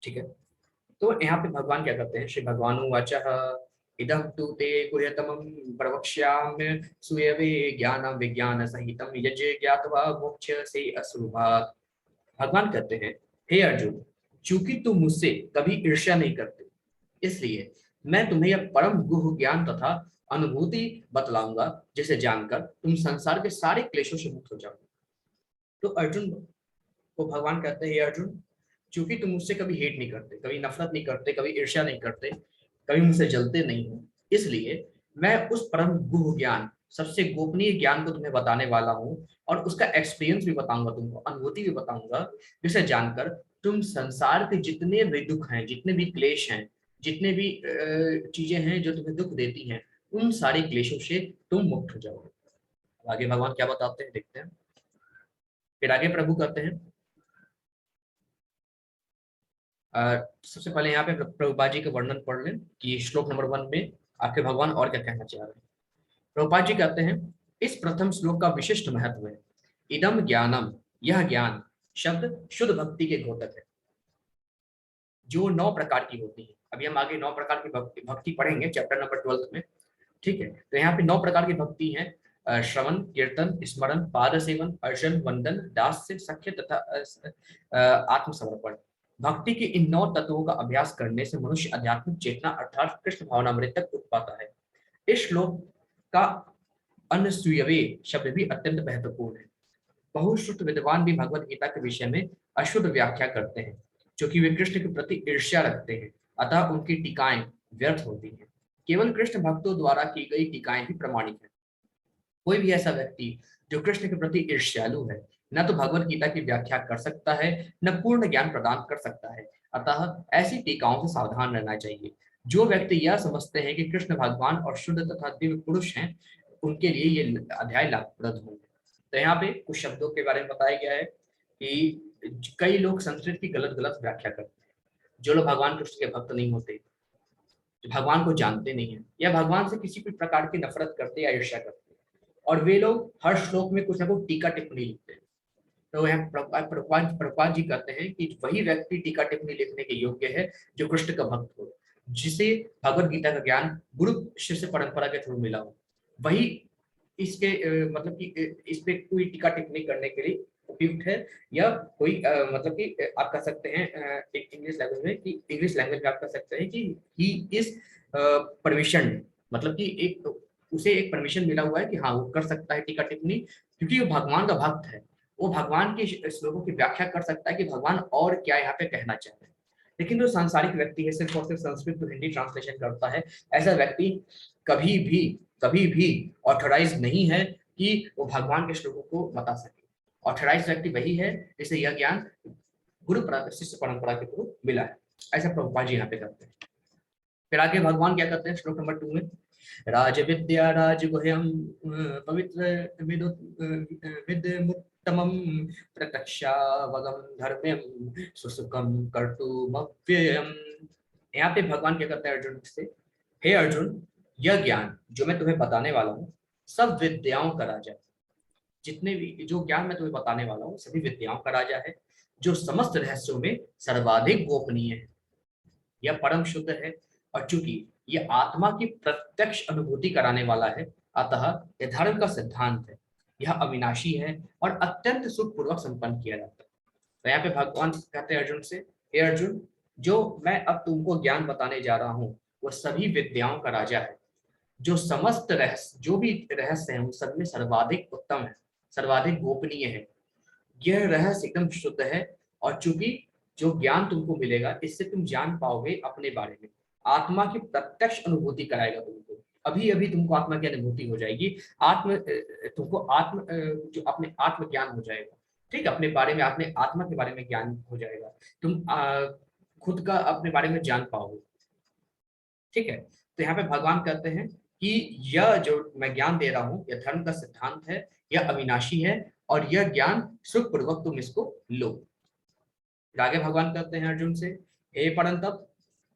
ठीक है। तो यहाँ पे भगवान क्या करते हैं, श्री भगवान वाचः इदं तु ते गुह्यतमं प्रवक्ष्यामि सूयवे ज्ञानं विज्ञान सहितं यज्ञ ज्ञात्वा मोक्ष से असुभात्। भगवान कहते हैं, हे अर्जुन, चूंकि तुम मुझसे कभी ईर्ष्या नहीं करते, इसलिए मैं तुम्हें यह परम गुह्य ज्ञान तथा अनुभूति बतलाऊंगा, जिसे जानकर तुम संसार के सारे क्लेशों से मुक्त हो जाओगे। तो अर्जुन को भगवान कहते हैं, हे अर्जुन, चूंकि तुम मुझसे कभी हेट नहीं करते, कभी नफरत नहीं करते, कभी ईर्ष्या नहीं करते, कभी मुझसे जलते नहीं हो, इसलिए मैं उस परम गुह्य ज्ञान, सबसे गोपनीय ज्ञान को तुम्हें बताने वाला हूँ, और उसका एक्सपीरियंस भी बताऊंगा तुमको, अनुभूति भी बताऊंगा, जिसे जानकर तुम संसार के जितने भी दुख हैं, जितने भी क्लेश हैं, जितने भी चीजें हैं जो तुम्हें दुख देती हैं, उन सारे क्लेशों से तुम मुक्त हो जाओगे। आगे भगवान क्या बताते हैं, देखते हैं। फिर आगे प्रभु कहते हैं, सबसे पहले यहाँ पे प्रभुपाद जी का वर्णन पढ़ लें कि श्लोक नंबर 1 में आखिर भगवान और क्या कहना चाह रहे हैं। प्रभुपाद जी कहते हैं, इस प्रथम श्लोक का विशिष्ट महत्व है। इदम ज्ञानम, यह ज्ञान शब्द शुद्ध भक्ति के द्योतक है, जो 9 प्रकार की होती है। अभी हम आगे 9 प्रकार की भक्ति पढ़ेंगे चैप्टर नंबर 12 में। ठीक है, तो यहाँ पे 9 प्रकार की भक्ति है। श्रवण, कीर्तन, स्मरण, पाद सेवन, अर्चन, वंदन, दास से सख्य तथा आत्मसमर्पण। भक्ति के इन 9 तत्वों का अभ्यास करने से मनुष्य आध्यात्मिक चेतना अर्थात कृष्ण भावनामृत तक उठ पाता है। इस श्लोक का अनसूयवे शब्द भी अत्यंत महत्वपूर्ण है। बहुश्रुत विद्वान भी भगवत गीता के विषय में अशुद्ध व्याख्या करते हैं, क्योंकि वे कृष्ण के प्रति ईर्ष्या रखते हैं, अतः उनकी टीकाएं व्यर्थ होती हैं। केवल कृष्ण भक्तों द्वारा की गई टीकाएं ही प्रमाणिक है। कोई भी ऐसा व्यक्ति जो कृष्ण के प्रति ईर्ष्यालु है, न तो भगवत गीता की व्याख्या कर सकता है, न पूर्ण ज्ञान प्रदान कर सकता है। अतः ऐसी टीकाओं से सावधान रहना चाहिए। जो व्यक्ति यह समझते हैं कि कृष्ण भगवान और शुद्ध तथा दिव्य पुरुष हैं, उनके लिए ये अध्याय लाभप्रद होंगे। तो यहाँ पे कुछ शब्दों के बारे में बताया गया है कि कई लोग संस्कृत की गलत गलत व्याख्या करते हैं। जो लोग भगवान कृष्ण के भक्त नहीं होते, जो भगवान को जानते नहीं है, या भगवान से किसी भी प्रकार की नफरत करते या ईर्ष्या करते, और वे लोग हर श्लोक में कुछ ना कुछ टीका टिप्पणी लिखते हैं। तो यहाँ प्रभुपाद जी कहते हैं कि वही व्यक्ति टीका टिप्पणी लिखने के योग्य है जो कृष्ण का भक्त हो, जिसे भगवत गीता का ज्ञान गुरु शिष्य परंपरा के थ्रू मिला हो। वही इसके मतलब कि इस पे कोई टीका टिप्पणी करने के लिए उपयुक्त है, या कोई मतलब कि आप कह सकते हैं एक इंग्लिश लैंग्वेज में, कि इंग्लिश लैंग्वेज में आप कह सकते हैं कि ही इज परमिशन, मतलब कि एक उसे एक परमिशन मिला हुआ है कि हाँ वो कर सकता है टीका टिप्पणी, क्योंकि वो भगवान का भक्त है। वो भगवान के श्लोकों की व्याख्या कर सकता है कि भगवान और क्या यहाँ पे कहना चाहते हैं। लेकिन जो सांसारिक व्यक्ति है, सिर्फ और सिर्फ संस्कृत to हिंदी ट्रांसलेशन करता है, ऐसा व्यक्ति कभी भी ऑथराइज नहीं है कि वो भगवान के श्लोकों को बता सके। ऑथराइज व्यक्ति वही है जिसे यह ज्ञान गुरु शिष्य परंपरा के थ्रू मिला है। ऐसा प्रभुपाद जी यहाँ पे करते हैं। फिर आगे भगवान क्या करते हैं श्लोक नंबर 2 में, राज विद्या राजगुह्यम पवित्र विदमुत्तमं प्रत्यक्षावगम धर्म्यम सुसुखम कर्तुमव्ययम्। यहाँ पे भगवान क्या करते हैं अर्जुन से, हे अर्जुन, यह ज्ञान जो मैं तुम्हें बताने वाला हूँ, सब विद्याओं का राजा है। जितने भी जो ज्ञान मैं तुम्हें बताने वाला हूँ, सभी विद्याओं का राजा है, जो समस्त रहस्यों में सर्वाधिक गोपनीय है। यह परम शुद्ध है, और चूंकि यह आत्मा की प्रत्यक्ष अनुभूति कराने वाला है, अतः यह धर्म का सिद्धांत है। यह अविनाशी है और अत्यंत सुखपूर्वक संपन्न किया जाता है। तो यहाँ पे भगवान कहते हैं अर्जुन से, हे अर्जुन, जो मैं अब तुमको ज्ञान बताने जा रहा हूँ, वह सभी विद्याओं का राजा है, जो समस्त रहस्य, जो भी रहस्य है, उन सब में सर्वाधिक उत्तम है, सर्वाधिक गोपनीय है। यह रहस्य एकदम शुद्ध है, और चूंकि जो ज्ञान तुमको मिलेगा, इससे तुम जान पाओगे अपने बारे में। आत्मा की प्रत्यक्ष अनुभूति कराएगा तुमको। अभी अभी तुमको आत्मा की अनुभूति हो जाएगी। तुमको जो अपने आत्म ज्ञान हो जाएगा। ठीक, अपने बारे में, अपने आत्मा के बारे में ज्ञान हो जाएगा। तुम खुद का अपने बारे में जान पाओगे। ठीक है, तो यहाँ पे भगवान कहते हैं कि यह जो मैं ज्ञान दे रहा हूँ, यह धर्म का सिद्धांत है, यह अविनाशी है, और यह ज्ञान सुखपूर्वक तुम इसको लो। आगे भगवान कहते हैं अर्जुन से, हे परंतप,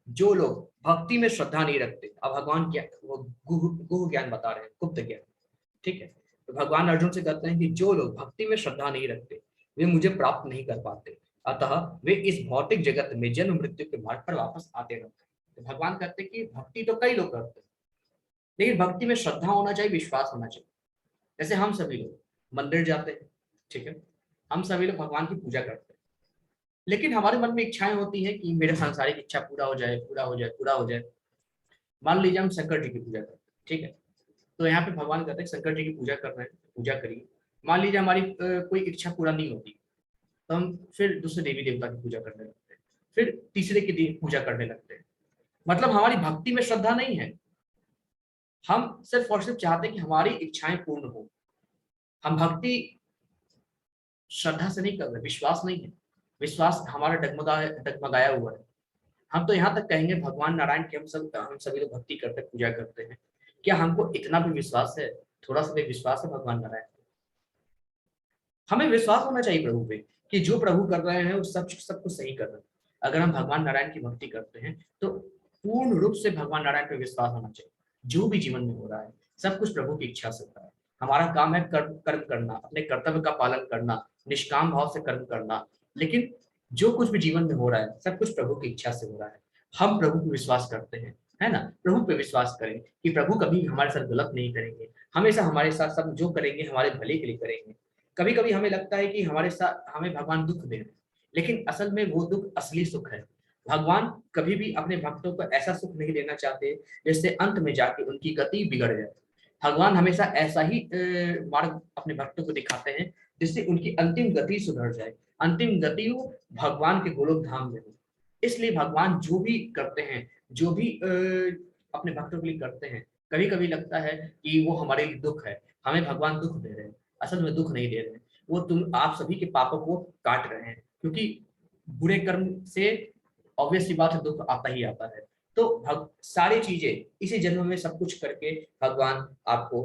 जो लोग भक्ति में श्रद्धा नहीं रखते, अब भगवान क्या वो गुह ज्ञान बता रहे हैं, गुप्त ज्ञान। ठीक है, तो भगवान अर्जुन से कहते हैं कि जो लोग भक्ति में श्रद्धा नहीं रखते, वे मुझे प्राप्त नहीं कर पाते, अतः वे इस भौतिक जगत में जन्म मृत्यु के मार्ग पर वापस आते रहते हैं। तो भगवान कहते हैं कि भक्ति तो कई लोग करते हैं, लेकिन भक्ति में श्रद्धा होना चाहिए, विश्वास होना चाहिए। जैसे हम सभी लोग मंदिर जाते हैं, ठीक है, हम सभी लोग भगवान की पूजा करते हैं, लेकिन हमारे मन में इच्छाएं होती है कि मेरे सांसारिक इच्छा पूरा हो जाए, पूरा हो जाए, पूरा हो जाए। मान लीजिए हम शंकर जी की पूजा करते हैं, ठीक है, तो यहाँ पे भगवान कहते हैं शंकर जी की पूजा कर रहे हैं, पूजा करिए। मान लीजिए हमारी कोई इच्छा पूरा नहीं होती, तो हम फिर दूसरे देवी देवता की पूजा करने लगते हैं, फिर तीसरे की पूजा करने लगते हैं। मतलब हमारी भक्ति में श्रद्धा नहीं है, हम सिर्फ और सिर्फ चाहते हैं कि हमारी इच्छाएं पूर्ण हो। हम भक्ति श्रद्धा से नहीं कर रहे, विश्वास नहीं है, विश्वास हमारा डगमगाया हुआ है। हम तो यहाँ तक कहेंगे भगवान नारायण की हम सभी लोग भक्ति करते, पूजा करते हैं, क्या हमको इतना भी विश्वास है, थोड़ा सा भी विश्वास है भगवान नारायण? हमें विश्वास होना चाहिए प्रभु पे कि जो प्रभु कर रहे हैं वो सब कुछ सही कर रहे हैं। अगर हम भगवान नारायण की भक्ति करते हैं तो पूर्ण रूप से भगवान नारायण पे विश्वास होना चाहिए। जो भी जीवन में हो रहा है सब कुछ प्रभु की इच्छा से हो रहा है। हमारा काम है कर्म करना, अपने कर्तव्य का पालन करना, निष्काम भाव से कर्म करना, लेकिन जो कुछ भी जीवन में हो रहा है सब कुछ प्रभु की इच्छा से हो रहा है। हम प्रभु पे विश्वास करते हैं, है ना? प्रभु पे विश्वास करें कि प्रभु कभी हमारे साथ गलत नहीं करेंगे, हमेशा हमारे साथ सब जो करेंगे हमारे भले के लिए करेंगे। कभी कभी हमें लगता है कि हमारे साथ हमें भगवान दुख दे रहे हैं, लेकिन असल में वो दुख असली सुख है। भगवान कभी भी अपने भक्तों को ऐसा सुख नहीं देना चाहते जिससे अंत में जाके उनकी गति बिगड़ जाए। भगवान हमेशा ऐसा ही मार्ग अपने भक्तों को दिखाते हैं जिससे उनकी अंतिम गति सुधर जाए, अंतिम गति वो भगवान के गोलोक धाम में हो। इसलिए भगवान जो भी करते हैं, जो भी अपने भक्तों के लिए करते हैं, कभी कभी लगता है कि वो हमारे लिए दुख है, हमें भगवान दुख दे रहे हैं। असल में दुख नहीं दे रहे हैं, वो आप सभी के पापों को काट रहे हैं, क्योंकि बुरे कर्म से ऑब्वियसली बात है दुख आता ही आता है। तो सारी चीजें इसी जन्म में सब कुछ करके भगवान आपको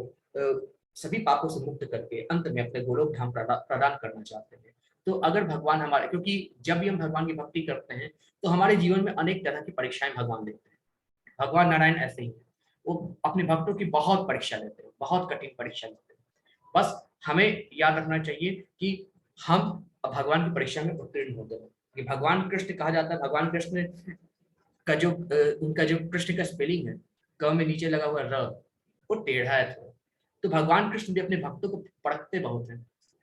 सभी पापों से मुक्त करके अंत में अपने गोलोक धाम प्रदान करना चाहते हैं। तो अगर भगवान हमारे, क्योंकि जब भी हम भगवान की भक्ति करते हैं तो हमारे जीवन में अनेक तरह की परीक्षाएं भगवान देते हैं। भगवान नारायण ऐसे ही है, वो अपने भक्तों की बहुत परीक्षा लेते हैं, बहुत कठिन परीक्षा लेते हैं। बस हमें याद रखना चाहिए कि हम भगवान की परीक्षा में उत्तीर्ण होते हैं। कि भगवान कृष्ण कहा जाता है, भगवान कृष्ण का जो उनका जो कृष्ण का स्पेलिंग है, क में नीचे लगा हुआ र, वो टेढ़ा है थोड़ा। तो भगवान कृष्ण भी अपने भक्तों को पढ़ते बहुत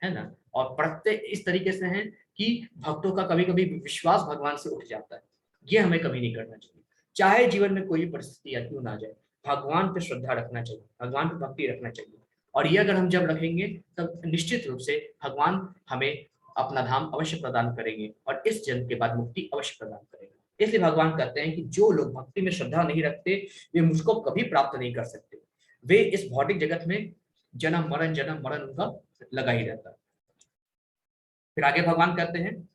है ना? और पढ़ते इस तरीके से हैं कि भक्तों का कभी कभी विश्वास भगवान से उठ जाता है। ये हमें कभी नहीं करना चाहिए, चाहे जीवन में कोई भी परिस्थिति या क्यों ना जाए, भगवान पे श्रद्धा रखना चाहिए, भगवान पे भक्ति रखना चाहिए। और ये अगर हम जब रखेंगे तब निश्चित रूप से भगवान हमें अपना धाम अवश्य प्रदान करेंगे और इस जन्म के बाद मुक्ति अवश्य प्रदान करेंगे। इसलिए भगवान कहते हैं कि जो लोग भक्ति में श्रद्धा नहीं रखते वे मुझको कभी प्राप्त नहीं कर सकते। वे इस भौतिक जगत में जन्म मरण उनका लगा ही रहता है। फिर आगे भगवान कहते हैं,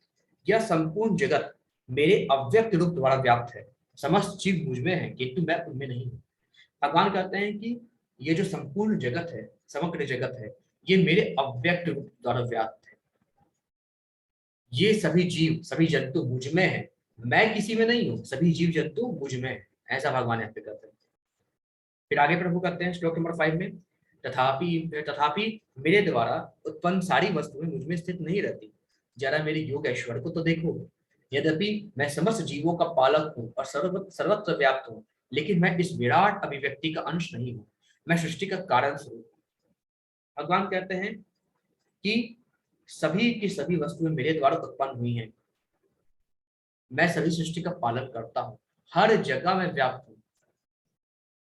यह संपूर्ण जगत मेरे अव्यक्त रूप द्वारा व्याप्त है, समस्त जीव मुझ में है किंतु मैं उनमें नहीं हूँ। भगवान कहते हैं कि ये जो संपूर्ण जगत है, समग्र जगत है, ये मेरे अव्यक्त रूप द्वारा व्याप्त है। ये सभी जीव, सभी जंतु मुझ में है, मैं किसी में नहीं हूँ, सभी जीव जंतु मुझ में है। ऐसा भगवान यहाँ पे कहते हैं। फिर आगे प्रभु कहते हैं श्लोक नंबर 5 में, तथापि मेरे द्वारा उत्पन्न सारी वस्तुएं मुझ में स्थित नहीं रहती, जरा मेरे योग ऐश्वर्य को तो देखो। यद्यपि मैं समस्त जीवों का पालक हूँ और सर्वत्र व्याप्त हूँ, लेकिन मैं इस विराट अभिव्यक्ति का अंश नहीं हूँ, मैं सृष्टि का कारण स्वरूप। भगवान कहते हैं कि सभी की सभी वस्तुएं मेरे द्वारा उत्पन्न हुई हैं, मैं सभी सृष्टि का पालन करता हूँ, हर जगह मैं व्याप्त हूँ,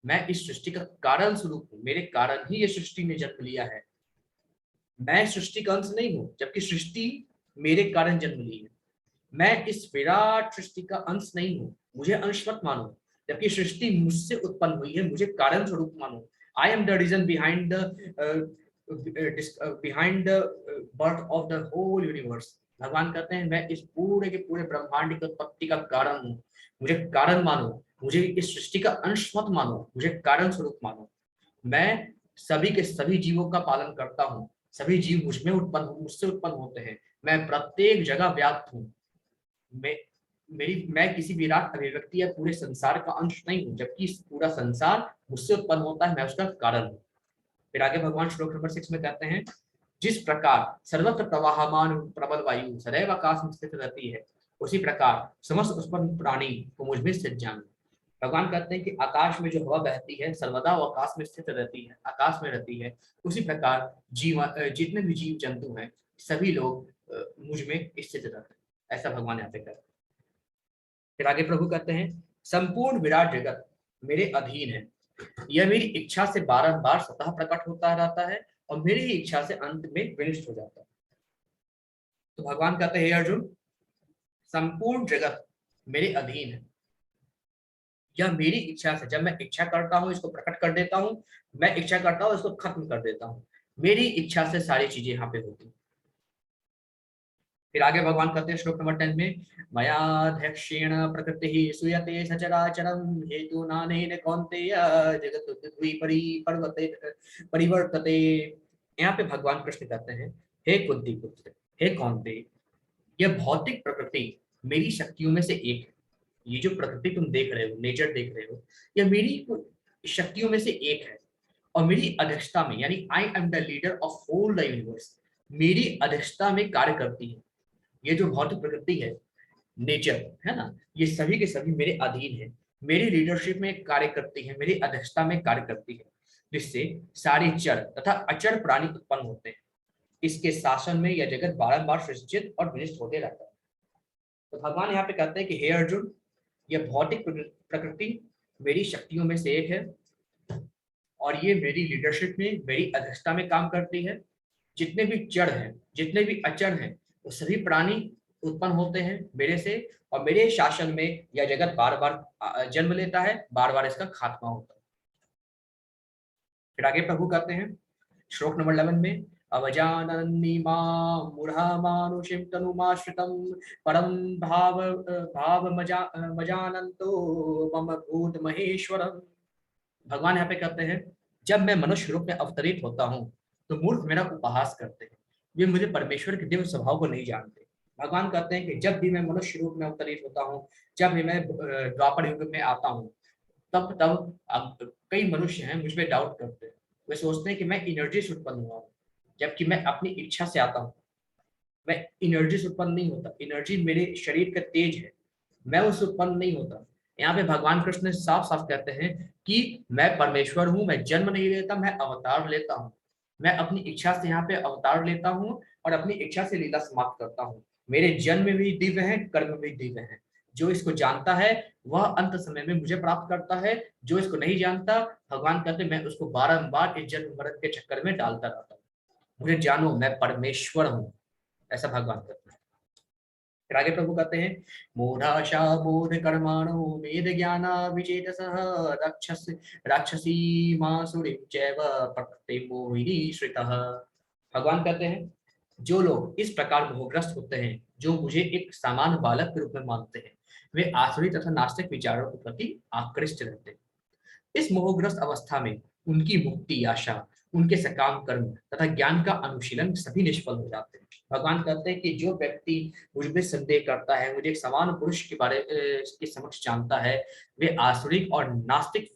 मैं इस सृष्टि का कारण स्वरूप हूँ, मेरे कारण ही ये सृष्टि ने जन्म लिया है। मैं सृष्टि का अंश नहीं हूँ, जबकि सृष्टि मेरे कारण जन्म ली है। मैं इस विराट सृष्टि का अंश नहीं हूँ, मुझे अंश मत मानो, जबकि सृष्टि मुझसे उत्पन्न हुई है, मुझे कारण स्वरूप मानो। I am the reason behind the birth of the whole universe. भगवान कहते हैं मैं इस पूरे के पूरे ब्रह्मांड की उत्पत्ति का कारण हूँ, मुझे कारण मानो, मुझे इस सृष्टि का अंश मत मानो, मुझे कारण स्वरूप मानो। मैं सभी के सभी जीवों का पालन करता हूँ, सभी जीव मुझसे उत्पन्न होते हैं, मैं प्रत्येक जगह व्याप्त हूँ। मैं किसी विराट अभिव्यक्ति या पूरे संसार का अंश नहीं हूँ, जबकि पूरा संसार मुझसे उत्पन्न होता है, मैं उसका कारण हूँ। फिर आगे भगवान श्लोक नंबर 6 में कहते हैं, जिस प्रकार सर्वत्र प्रवाहमान प्रबल वायु सदैव आकाश में स्थित रहती है, उसी प्रकार समस्त उत्पन्न प्राणी को मुझ में स्थित जान। भगवान कहते हैं कि आकाश में जो हवा बहती है सर्वदा वो आकाश में स्थित रहती है, आकाश में रहती है। उसी प्रकार जितने भी जीव जंतु हैं सभी लोग मुझ में स्थित रहते हैं, ऐसा भगवान यहाँ पे कहते हैं। फिर आगे प्रभु कहते हैं, संपूर्ण विराट जगत मेरे अधीन है, यह मेरी इच्छा से बारंबार स्वतः प्रकट होता रहता है और मेरी ही इच्छा से अंत में विनष्ट हो जाता है। तो भगवान कहते हैं, हे अर्जुन, संपूर्ण जगत मेरे अधीन है, यह मेरी इच्छा से, जब मैं इच्छा करता हूँ इसको प्रकट कर देता हूँ, मैं इच्छा करता हूँ इसको खत्म कर देता हूँ, मेरी इच्छा से सारी चीजें यहाँ पे होती हैं। फिर आगे भगवान कहते हैं श्लोक नंबर 10 में, मयाध्यक्षेण प्रकृति सूयते सचराचरम हेतु नानेन कौन्तेय जगत् परिवर्तते परिवर्तते। यहाँ पे भगवान कृष्ण कहते हैं, हे कुंती पुत्र, हे कौन्तेय, यह भौतिक प्रकृति मेरी शक्तियों में से एक है। ये जो प्रकृति तुम देख रहे हो, नेचर देख रहे हो, यह मेरी शक्तियों में से एक है और मेरी अध्यक्षता में, यानी I am the leader of whole the universe, मेरी अध्यक्षता में कार्य करती है। ये जो भौतिक प्रकृति है, नेचर है ना, ये सभी के सभी मेरे अधीन है, मेरी लीडरशिप में कार्य करती है, मेरी अध्यक्षता में कार्य करती है, जिससे सारे जड़ तथा अचड़ प्राणी उत्पन्न होते हैं। इसके शासन में यह जगत बारंबार सृजित और विनिष्ट होते रहता है। तो भगवान यहाँ पे कहते हैं कि हे अर्जुन, यह भौतिक प्रकृति मेरी शक्तियों में से एक है और ये मेरी लीडरशिप में, मेरी अध्यक्षता में काम करती है। जितने भी जड़ हैं, जितने भी अचड़ हैं, वो सभी प्राणी उत्पन्न होते हैं मेरे से और मेरे शासन में यह जगत बार बार जन्म लेता है, बार बार इसका खात्मा होता है। फिर आगे प्रभु कहते हैं श्लोक नंबर 11 में, अवजानन्नि मां मूढ़ा मानुषिं तनुमाश्रितं परम भाव मजानन्तो मम भूत महेश्वरम। भगवान यहाँ पे कहते हैं, जब मैं मनुष्य रूप में अवतरित होता हूँ तो मूर्ख मेरा उपहास करते हैं, वे मुझे परमेश्वर के दिव्य स्वभाव को नहीं जानते। भगवान कहते हैं कि जब भी मैं मनुष्य रूप में अवतरित होता हूँ, जब भी मैं द्वापर युग में आता हूँ, तब तब कई मनुष्य हैं मुझ पे डाउट करते हैं। वे सोचते हैं कि मैं एनर्जी से उत्पन्न हुआ हूँ, जबकि मैं अपनी इच्छा से आता हूँ। मैं एनर्जी से उत्पन्न नहीं होता, एनर्जी मेरे शरीर का तेज है, मैं उससे उत्पन्न नहीं होता। यहाँ पे भगवान कृष्ण साफ साफ कहते हैं कि मैं परमेश्वर हूँ, मैं जन्म नहीं लेता, मैं अवतार लेता हूँ। मैं अपनी इच्छा से यहाँ पे अवतार लेता हूँ और अपनी इच्छा से लीला समाप्त करता हूँ। मेरे जन्म भी दिव्य है, कर्म भी दिव्य है। जो इसको जानता है वह अंत समय में मुझे प्राप्त करता है, जो इसको नहीं जानता, भगवान कहते मैं उसको बारंबार इस जन्म मरण के चक्कर में डालता रहता हूँ। मुझे जानो, मैं परमेश्वर हूँ, ऐसा भगवान कहते हैं। फिर आगे प्रभु कहते हैं, मूढ़ाशा मूढ़ कर्माणो वेद ज्ञाना विचेतसः राक्षसी मासुरी चैव प्रकृति मोहिनी श्रितः। भगवान कहते हैं, जो लोग इस प्रकार मोहग्रस्त होते हैं, जो मुझे एक सामान्य बालक के रूप में मानते हैं, वे आसुरी तथा नास्तिक विचारों के प्रति आकृष्ट रहते हैं। इस मोहग्रस्त अवस्था में उनकी मुक्ति आशा, उनके सकाम कर्म तथा ज्ञान का अनुशीलन सभी निष्फल हो जाते हैं। भगवान कहते हैं कि जो व्यक्ति मुझ में संदेह करता है, मुझे एक समान पुरुष के बारे के समक्ष जानता है, वे आसुरिक और नास्तिक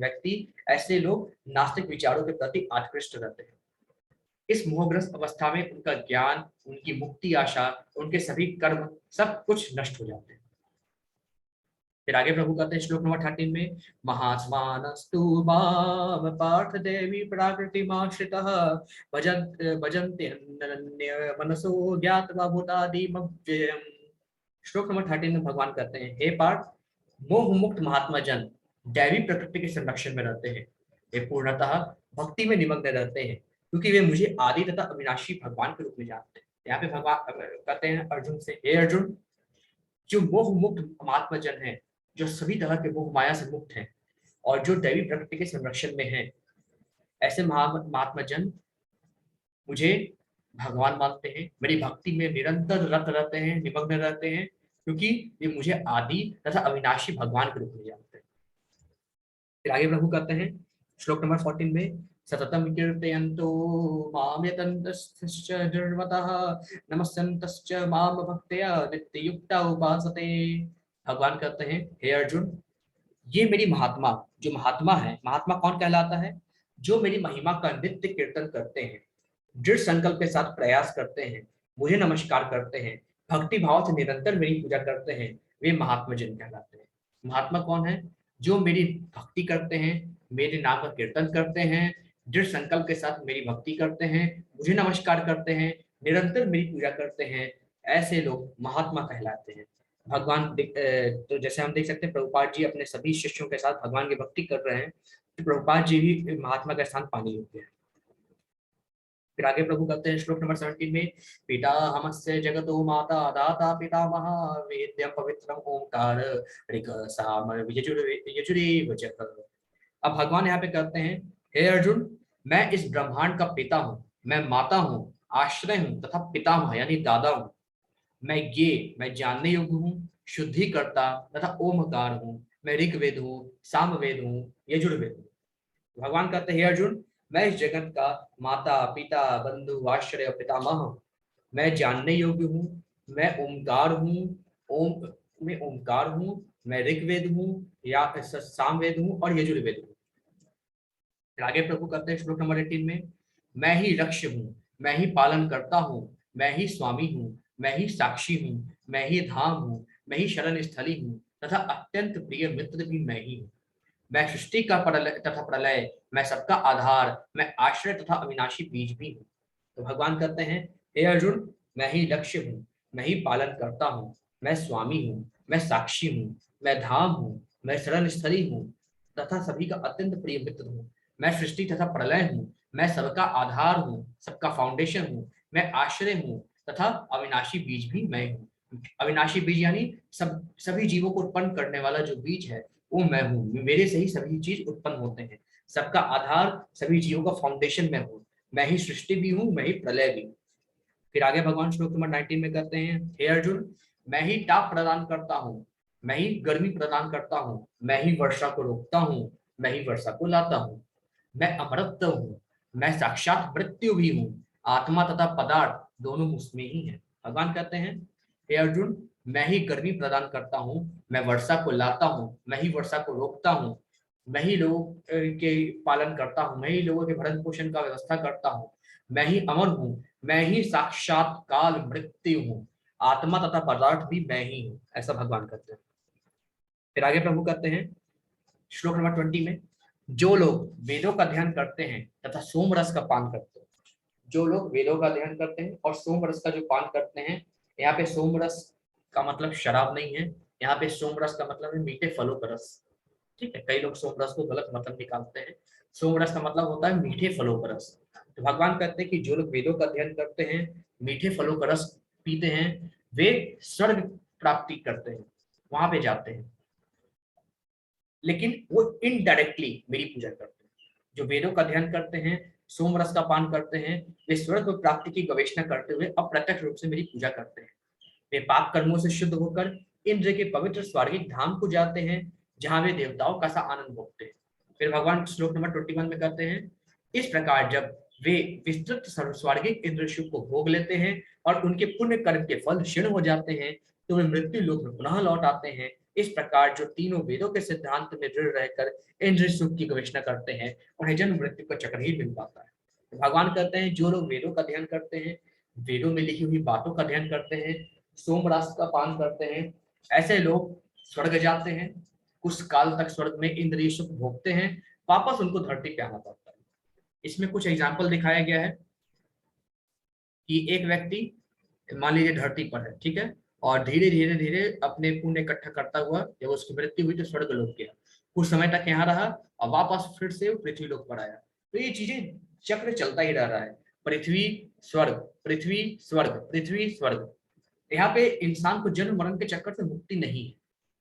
व्यक्ति, ऐसे लोग नास्तिक विचारों के प्रति आकृष्ट रहते हैं। इस मोहग्रस्त अवस्था में उनका ज्ञान, उनकी मुक्ति आशा, उनके सभी कर्म सब कुछ नष्ट हो जाते हैं। फिर आगे प्रभु कहते हैं श्लोक नंबर 13 में, महात्मानस्तु माम पार्थ देवी प्राकृतिमाश्रितः भजन्ते अनन्य मनसो ज्ञात्वा भूतादिमव्ययम्। श्लोक नंबर 13 में भगवान कहते हैं, हे पार्थ, मोह मुक्त महात्मा जन दैवी प्रकृति के संरक्षण में रहते हैं, वे पूर्णतः भक्ति में निमग्न रहते हैं, क्योंकि वे मुझे आदि तथा अविनाशी भगवान के रूप में जानते हैं। यहाँ पे भगवान कहते हैं अर्जुन से, हे अर्जुन, जो मोह मुक्त महात्मा जन है, जो सभी तरह के मोह माया से मुक्त हैं और जो दैवी प्रकृति के संरक्षण में हैं, ऐसे महात्मा जन मुझे भगवान मानते हैं, मेरी भक्ति में निरंतर रत रहते हैं, निमग्न रहते हैं, क्योंकि ये मुझे आदि तथा अविनाशी भगवान के रूप में जानते हैं। फिर आगे प्रभु कहते हैं श्लोक नंबर 14 में, सततम कीर्तयन्तो माम यतन्तश्च निर्मतः नमस्यन्तश्च माम भक्त्या नित्ययुक्ता उपासते। भगवान कहते हैं, हे अर्जुन, ये मेरी महात्मा, जो महात्मा है, महात्मा कौन कहलाता है? जो मेरी महिमा का नित्य कीर्तन करते हैं, दृढ़ संकल्प के साथ प्रयास करते हैं, मुझे नमस्कार करते हैं, भक्ति भाव से निरंतर मेरी पूजा करते हैं, वे महात्मा जन कहलाते हैं। महात्मा कौन है? जो मेरी भक्ति करते हैं, मेरे नाम का कीर्तन करते हैं, दृढ़ संकल्प के साथ मेरी भक्ति करते हैं, मुझे नमस्कार करते हैं, निरंतर मेरी पूजा करते हैं, ऐसे लोग महात्मा कहलाते हैं। तो जैसे हम देख सकते हैं प्रभुपाद जी अपने सभी शिष्यों के साथ भगवान की भक्ति कर रहे हैं, तो प्रभुपाद जी भी महात्मा का स्थान पाने योग्य है। फिर आगे प्रभु कहते हैं श्लोक नंबर 17 में, पिता हमस्य जगतो माता दाता पितामह वेद्य पवित्रम ओंकार ऋक साम यजुरेव जगत। अब भगवान यहाँ पे कहते हैं, हे अर्जुन, मैं इस ब्रह्मांड का पिता हूँ, मैं माता हूँ, आश्रय हूँ तथा पितामह यानी दादा हूँ। मैं जानने योग्य हूँ, शुद्धि करता तथा ओमकार हूँ, मैं ऋग्वेद हूँ, सामवेद हूँ, यजुर्वेद हूँ। भगवान कहते हैं, हे अर्जुन, मैं इस जगत का माता पिता बंधु आश्रय पितामह हूँ, मैं जानने योग्य हूँ, मैं ओमकार हूँ, मैं ओमकार हूँ, मैं ऋग्वेद हूँ या सामवेद हूँ और यजुर्वेद हूँ। आगे प्रभु कहते हैं श्लोक नंबर 18 में, मैं ही लक्ष्य हूँ, मैं ही पालन करता हूँ, मैं ही स्वामी हूँ, मैं ही साक्षी हूँ, मैं ही धाम हूँ, मैं ही शरण स्थली हूँ तथा अत्यंत प्रिय मित्र भी मैं ही हूँ। मैं सृष्टि का प्रलय, मैं सबका आधार, मैं आश्रय तथा अविनाशी बीज भी हूँ। तो भगवान कहते हैं, हे अर्जुन, मैं ही लक्ष्य हूँ, मैं ही पालन करता हूँ, मैं स्वामी हूँ, मैं साक्षी हूँ, मैं धाम हूँ, मैं शरण स्थली हूँ तथा सभी का अत्यंत प्रिय मित्र हूँ। मैं सृष्टि तथा प्रलय हूँ, मैं सबका आधार हूँ, सबका फाउंडेशन हूँ, मैं आश्रय हूँ तथा अविनाशी बीज भी मैं हूँ। अविनाशी बीज यानी सभी जीवों को उत्पन्न करने वाला जो बीज है वो मैं हूँ, मेरे से ही सभी चीज उत्पन्न होते हैं, सबका आधार सभी जीवों का फाउंडेशन मैं हूँ, मैं ही सृष्टि भी हूँ, मैं ही प्रलय भी हूँ। फिर आगे भगवान श्लोक नंबर 19 में कहते हैं, हे अर्जुन, मैं ही ताप प्रदान करता हूँ, मैं ही गर्मी प्रदान करता हूँ, मैं ही वर्षा को रोकता हूँ, मैं ही वर्षा को लाता हूँ, मैं अमरत्व हूँ, मैं साक्षात मृत्यु भी हूँ, आत्मा तथा पदार्थ दोनों मुझमें ही है। भगवान कहते हैं, हे अर्जुन, मैं ही गर्मी प्रदान करता हूँ, मैं वर्षा को लाता हूँ, मैं ही वर्षा को रोकता हूँ, मैं ही लोगों के पालन करता हूँ, मैं ही लोगों के भरण पोषण का व्यवस्था करता हूँ, मैं ही अमर हूँ, मैं ही साक्षात काल मृत्यु हूँ, आत्मा तथा पदार्थ भी मैं ही हूँ। ऐसा भगवान कहते हैं। फिर आगे प्रभु कहते हैं श्लोक नंबर 20 में, जो लोग वेदों का ध्यान करते हैं तथा सोम रस का पान करते हैं, जो लोग वेदों का ध्यान करते हैं और सोम रस का जो पान करते हैं, यहाँ पे सोम रस का मतलब शराब नहीं है, यहाँ पे सोम रस का मतलब है मीठे फलों का रस। ठीक है, कई लोग सोम रस को गलत मतलब निकालते हैं। सोम रस का मतलब होता है मीठे फलों का रस। तो भगवान कहते हैं कि जो लोग वेदों का अध्ययन करते हैं, मीठे फलों का रस पीते हैं, वे स्वर्ग प्राप्ति करते हैं, वहां पे जाते हैं, लेकिन वो इनडायरेक्टली मेरी पूजा करते हैं। जो वेदों का अध्ययन करते हैं, सोम रस का पान करते हैं, वे स्वर्ग प्राप्ति की गवेषणा करते हुए अप्रत्यक्ष रूप से मेरी पूजा करते हैं। वे पाप कर्मों से शुद्ध होकर इंद्र के पवित्र स्वर्गिक धाम को जाते हैं, जहां वे देवताओं का सा आनंद भोगते हैं। फिर भगवान श्लोक नंबर 21 में कहते हैं, इस प्रकार जब वे विस्तृत स्वर्गिक इंद्र शिव को भोग लेते हैं और उनके पुण्य कर्म के फल क्षीण हो जाते हैं, तो वे मृत्यु लोक में पुनः लौट आते हैं। इस प्रकार जो तीनों वेदों के सिद्धांत में दृढ़ रहकर इंद्र सुख की गवेषणा करते हैं, उन्हें जन्म मृत्यु का चक्र ही मिल पाता है। तो भगवान कहते हैं, जो लोग वेदों का ध्यान करते हैं, वेदों में लिखी हुई बातों का ध्यान करते हैं, सोम रस का पान करते हैं, ऐसे लोग स्वर्ग जाते हैं, कुछ काल तक स्वर्ग में इंद्रिय सुख भोगते हैं, वापस उनको धरती पे आना पड़ता है। इसमें कुछ एग्जाम्पल दिखाया गया है कि एक व्यक्ति मान लीजिए धरती पर है, ठीक है, और धीरे धीरे धीरे अपने पुण्य इकट्ठा करता हुआ जब उसकी मृत्यु हुई तो स्वर्ग लोक गया, कुछ समय तक यहाँ रहा और वापस फिर से पृथ्वी लोक पर आया। तो ये चीजें चक्र चलता ही रह रहा है, पृथ्वी स्वर्ग, पृथ्वी स्वर्ग, पृथ्वी स्वर्ग। यहाँ पे इंसान को जन्म मरण के चक्कर से मुक्ति नहीं है।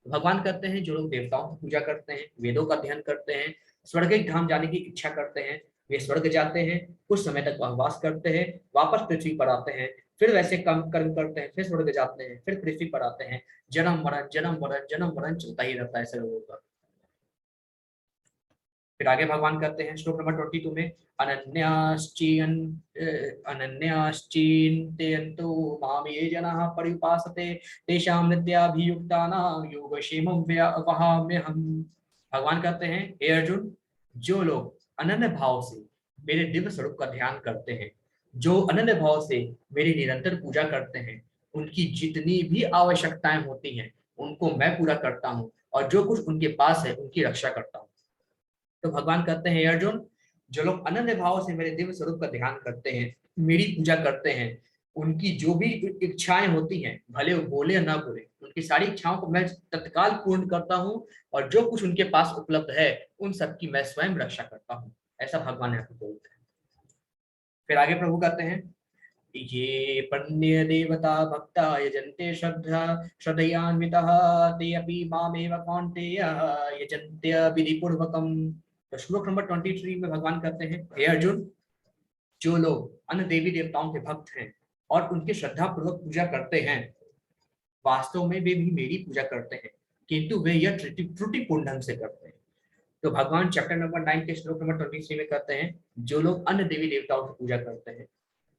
भगवान कहते हैं, जो लोग देवताओं की पूजा करते हैं, वेदों का अध्ययन करते हैं, स्वर्ग धाम जाने की इच्छा करते हैं, वे स्वर्ग जाते हैं, कुछ समय तक वनवास करते हैं, वापस पृथ्वी पर आते हैं, फिर वैसे कम कर्म करते हैं, फिर स्वर्ग जाते हैं, फिर पृथ्वी पर आते हैं। जन्म मरण जन्म मरण जन्म मरण चलता ही रहता है ऐसे लोगों का। फिर आगे भगवान कहते हैं श्लोक नंबर 22 में, अनन्याश्चिन्तयन्तो माम ये जनाः पर्युपासते तेषां नित्याभियुक्तानां योगक्षेमं वहाम्यहम्। भगवान कहते हैं, हे अर्जुन, जो लोग अनन्य भाव से मेरे दिव्य स्वरूप का ध्यान करते हैं, जो अनन्य भाव से मेरी निरंतर पूजा करते हैं, उनकी जितनी भी आवश्यकताएं होती हैं उनको मैं पूरा करता हूँ, और जो कुछ उनके पास है उनकी रक्षा करता हूँ। तो भगवान कहते हैं, हे अर्जुन, जो लोग अनन्य भाव से मेरे दिव्य स्वरूप का ध्यान करते हैं, मेरी पूजा करते हैं, उनकी जो भी इच्छाएं होती हैं, भले वो बोले या ना बोले, उनकी सारी इच्छाओं को मैं तत्काल पूर्ण करता हूँ, और जो कुछ उनके पास उपलब्ध है उन सब की मैं स्वयं रक्षा करता हूँ। ऐसा भगवान यहाँ पे बोलते हैं। फिर आगे प्रभु कहते हैं, ये पन्य देवता भक्ता यजन्ते श्रद्धयान्वितः ते अपि मामेव कौन्तेय यजन्त्य विधिपूर्वकम्। तो श्लोक नंबर 23 में भगवान कहते हैं, हे अर्जुन, जो लोग अन्य देवी देवताओं के भक्त हैं और उनकी श्रद्धा पूर्वक पूजा करते हैं, वास्तव में वे भी मेरी पूजा करते हैं, किंतु वे यह त्रुटिपूर्ण ढंग से करते हैं। तो भगवान चैप्टर नंबर 9 के श्लोक नंबर 23 में कहते हैं, जो लोग अन्य देवी देवताओं की पूजा करते हैं,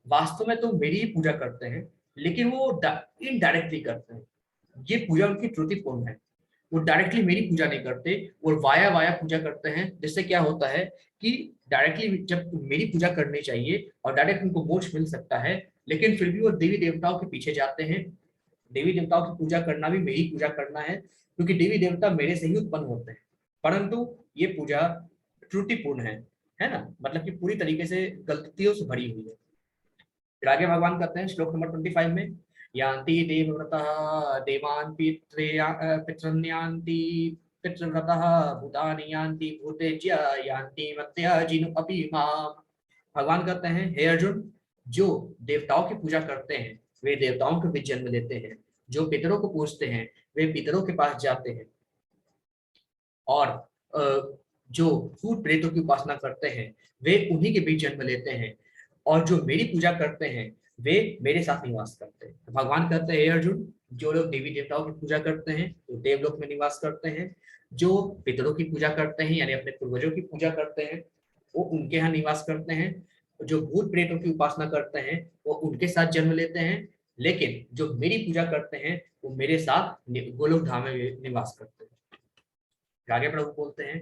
वास्तव में तो मेरी ही पूजा करते हैं, लेकिन वो इनडायरेक्टली करते हैं। ये पूजा उनकी त्रुटिपूर्ण है। वो डायरेक्टली मेरी पूजा नहीं करते, वो वाया वाया पूजा करते हैं, जिससे क्या होता है कि डायरेक्टली जब मेरी पूजा करनी चाहिए और डायरेक्ट उनको मोक्ष मिल सकता है, लेकिन फिर भी वो देवी देवताओं के पीछे जाते हैं। देवी देवताओं की पूजा करना भी मेरी पूजा करना है, क्योंकि देवी देवता मेरे से ही उत्पन्न होते हैं, परंतु ये पूजा त्रुटिपूर्ण है ना, मतलब कि पूरी तरीके से गलतियों से भरी हुई है। फिर आगे भगवान कहते हैं श्लोक नंबर 25 में, यान्ति देवव्रतः देवान् पितृन्यान्ति पितृव्रतः भूतानि यान्ति भूतेज्य यान्ति मर्त्य जिनु अपि माम्। भगवान कहते हैं, हे अर्जुन, जो देवताओं की पूजा करते हैं वे देवताओं के भी जन्म लेते हैं, जो पितरों को पूजते हैं वे पितरों के पास जाते हैं, और जो भूत प्रेतों की उपासना करते हैं वे उन्हीं के बीच जन्म लेते हैं, और जो मेरी पूजा करते हैं वे मेरे साथ निवास करते हैं। तो भगवान कहते हैं, हे अर्जुन, जो लोग देवी देवताओं की पूजा करते हैं वो देवलोक में निवास करते हैं, जो पितरों की पूजा करते हैं यानी अपने पूर्वजों की पूजा करते हैं वो उनके यहाँ निवास करते हैं, जो भूत प्रेतों की उपासना करते हैं वो उनके साथ जन्म लेते हैं, लेकिन जो मेरी पूजा करते हैं वो मेरे साथ गोलोक धाम में निवास करते हैं। आगे प्रभु बोलते हैं,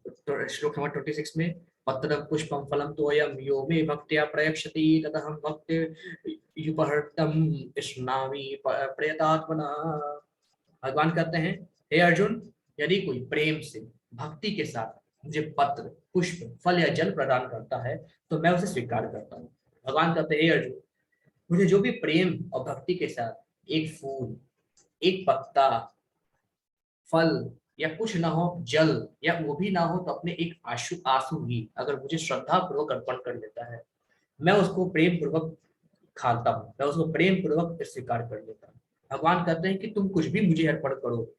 तो श्लोक नंबर 26 में, पत्रम पुष्पम फलम तोयम यो मे भक्त्या प्रयक्षति ततहं भक्ति युपहर्तम स्नामि प्रयतात्मना। भगवान कहते हैं, हे अर्जुन, यदि कोई प्रेम से भक्ति के साथ मुझे पत्र पुष्प फल या जल प्रदान करता है तो मैं उसे स्वीकार करता हूँ। भगवान कहते हैं, हे अर्जुन, मुझे जो भी प्रेम और भक्ति के साथ एक फूल, एक पत्ता, फल या कुछ ना हो, जल या वो भी ना हो तो अपने एक आंसू आंसू भी अगर मुझे श्रद्धा पूर्वक अर्पण कर लेता है, मैं उसको प्रेम पूर्वक खाता हूँ, मैं उसको प्रेम पूर्वक स्वीकार कर लेता हूँ। भगवान कहते हैं कि तुम कुछ भी मुझे अर्पण करो,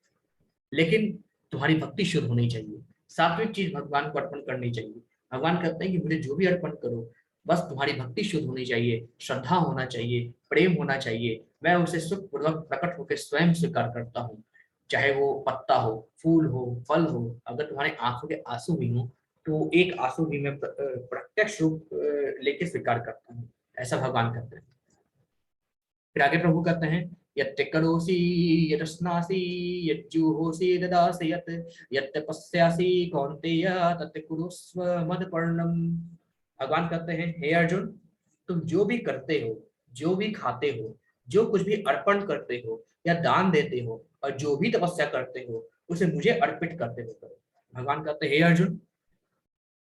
लेकिन तुम्हारी भक्ति शुद्ध होनी चाहिए, सात्विक चीज भगवान को अर्पण करनी चाहिए। भगवान कहते हैं कि मुझे जो भी अर्पण करो, बस तुम्हारी भक्ति शुद्ध होनी चाहिए, श्रद्धा होना चाहिए, प्रेम होना चाहिए, मैं उसे सुख पूर्वक प्रकट होकर स्वयं स्वीकार करता हूँ। चाहे वो पत्ता हो, फूल हो, फल हो, अगर तुम्हारे आंखों के आंसू भी हो तो एक आंसू भी मैं प्रत्यक्ष रूप लेके स्वीकार करता हूँ। ऐसा भगवान कहते हैं। फिर आगे प्रभु कहते हैं, यत्ते करोसि यतस्नासि यज्जुहोसि ददासि यत् तपस्यासि कौन्तेय तत् कुरुस्व मदपर्णम। भगवान कहते हैं, हे अर्जुन, तुम जो भी करते हो, जो भी खाते हो, जो कुछ भी अर्पण करते हो या दान देते हो और जो भी तपस्या करते हो उसे मुझे अर्पित करते हो करो। भगवान कहते हैं, हे अर्जुन,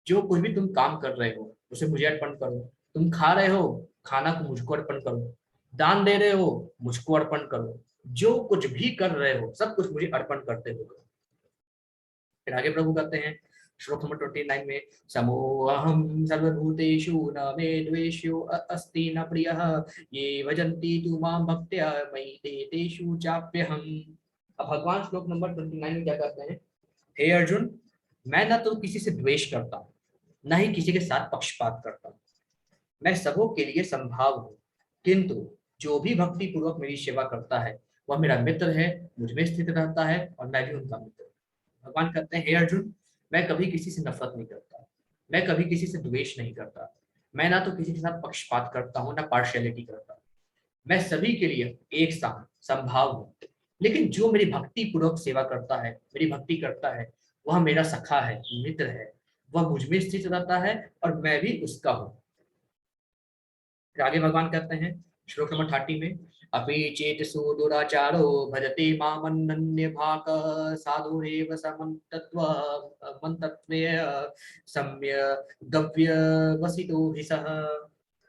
जो कुछ भी तुम काम कर रहे हो उसे मुझे अर्पण करो। तुम खा रहे हो, खाना को मुझको अर्पण करो। दान दे रहे हो, मुझको अर्पण करो। जो कुछ भी कर रहे हो सब कुछ मुझे अर्पण करते हो करो। फिर आगे प्रभु कहते हैं श्लोक नंबर 29 में, समोहम सर्वभूतेषु न मे द्वेष्यो अस्ति न प्रियः ये भजन्ति तु मां भक्त्या मयि ते तेषु चाप्यहम्। अब भगवान श्लोक नंबर 29 में क्या कहते हैं, हे अर्जुन, मैं न तो किसी से द्वेष करता हूँ, न ही किसी के साथ पक्षपात करता हूँ। मैं सबों के लिए संभाव हूँ, किंतु जो भी भक्ति पूर्वक मेरी सेवा करता है वह मेरा मित्र है, मुझ में स्थित रहता है और मैं भी उनका मित्र। भगवान कहते हैं, हे अर्जुन, मैं कभी किसी से नफरत नहीं करता, मैं कभी किसी से द्वेष नहीं करता, मैं ना तो किसी के साथ पक्षपात करता हूँ ना पार्शियलिटी करता, मैं सभी के लिए एक साथ संभाव हूँ। लेकिन जो मेरी भक्ति पूर्वक सेवा करता है, मेरी भक्ति करता है, वह मेरा सखा है, मित्र है, वह मुझ में स्थित रहता है और मैं भी उसका हूँ। फिर आगे भगवान कहते हैं श्लोक नंबर 30 में, अपि चेत सुदुराचारो भजते मामन्य भाग साधुरेव समन्तत्व मंतत्वे सम्य गव्य वसितो हि सह।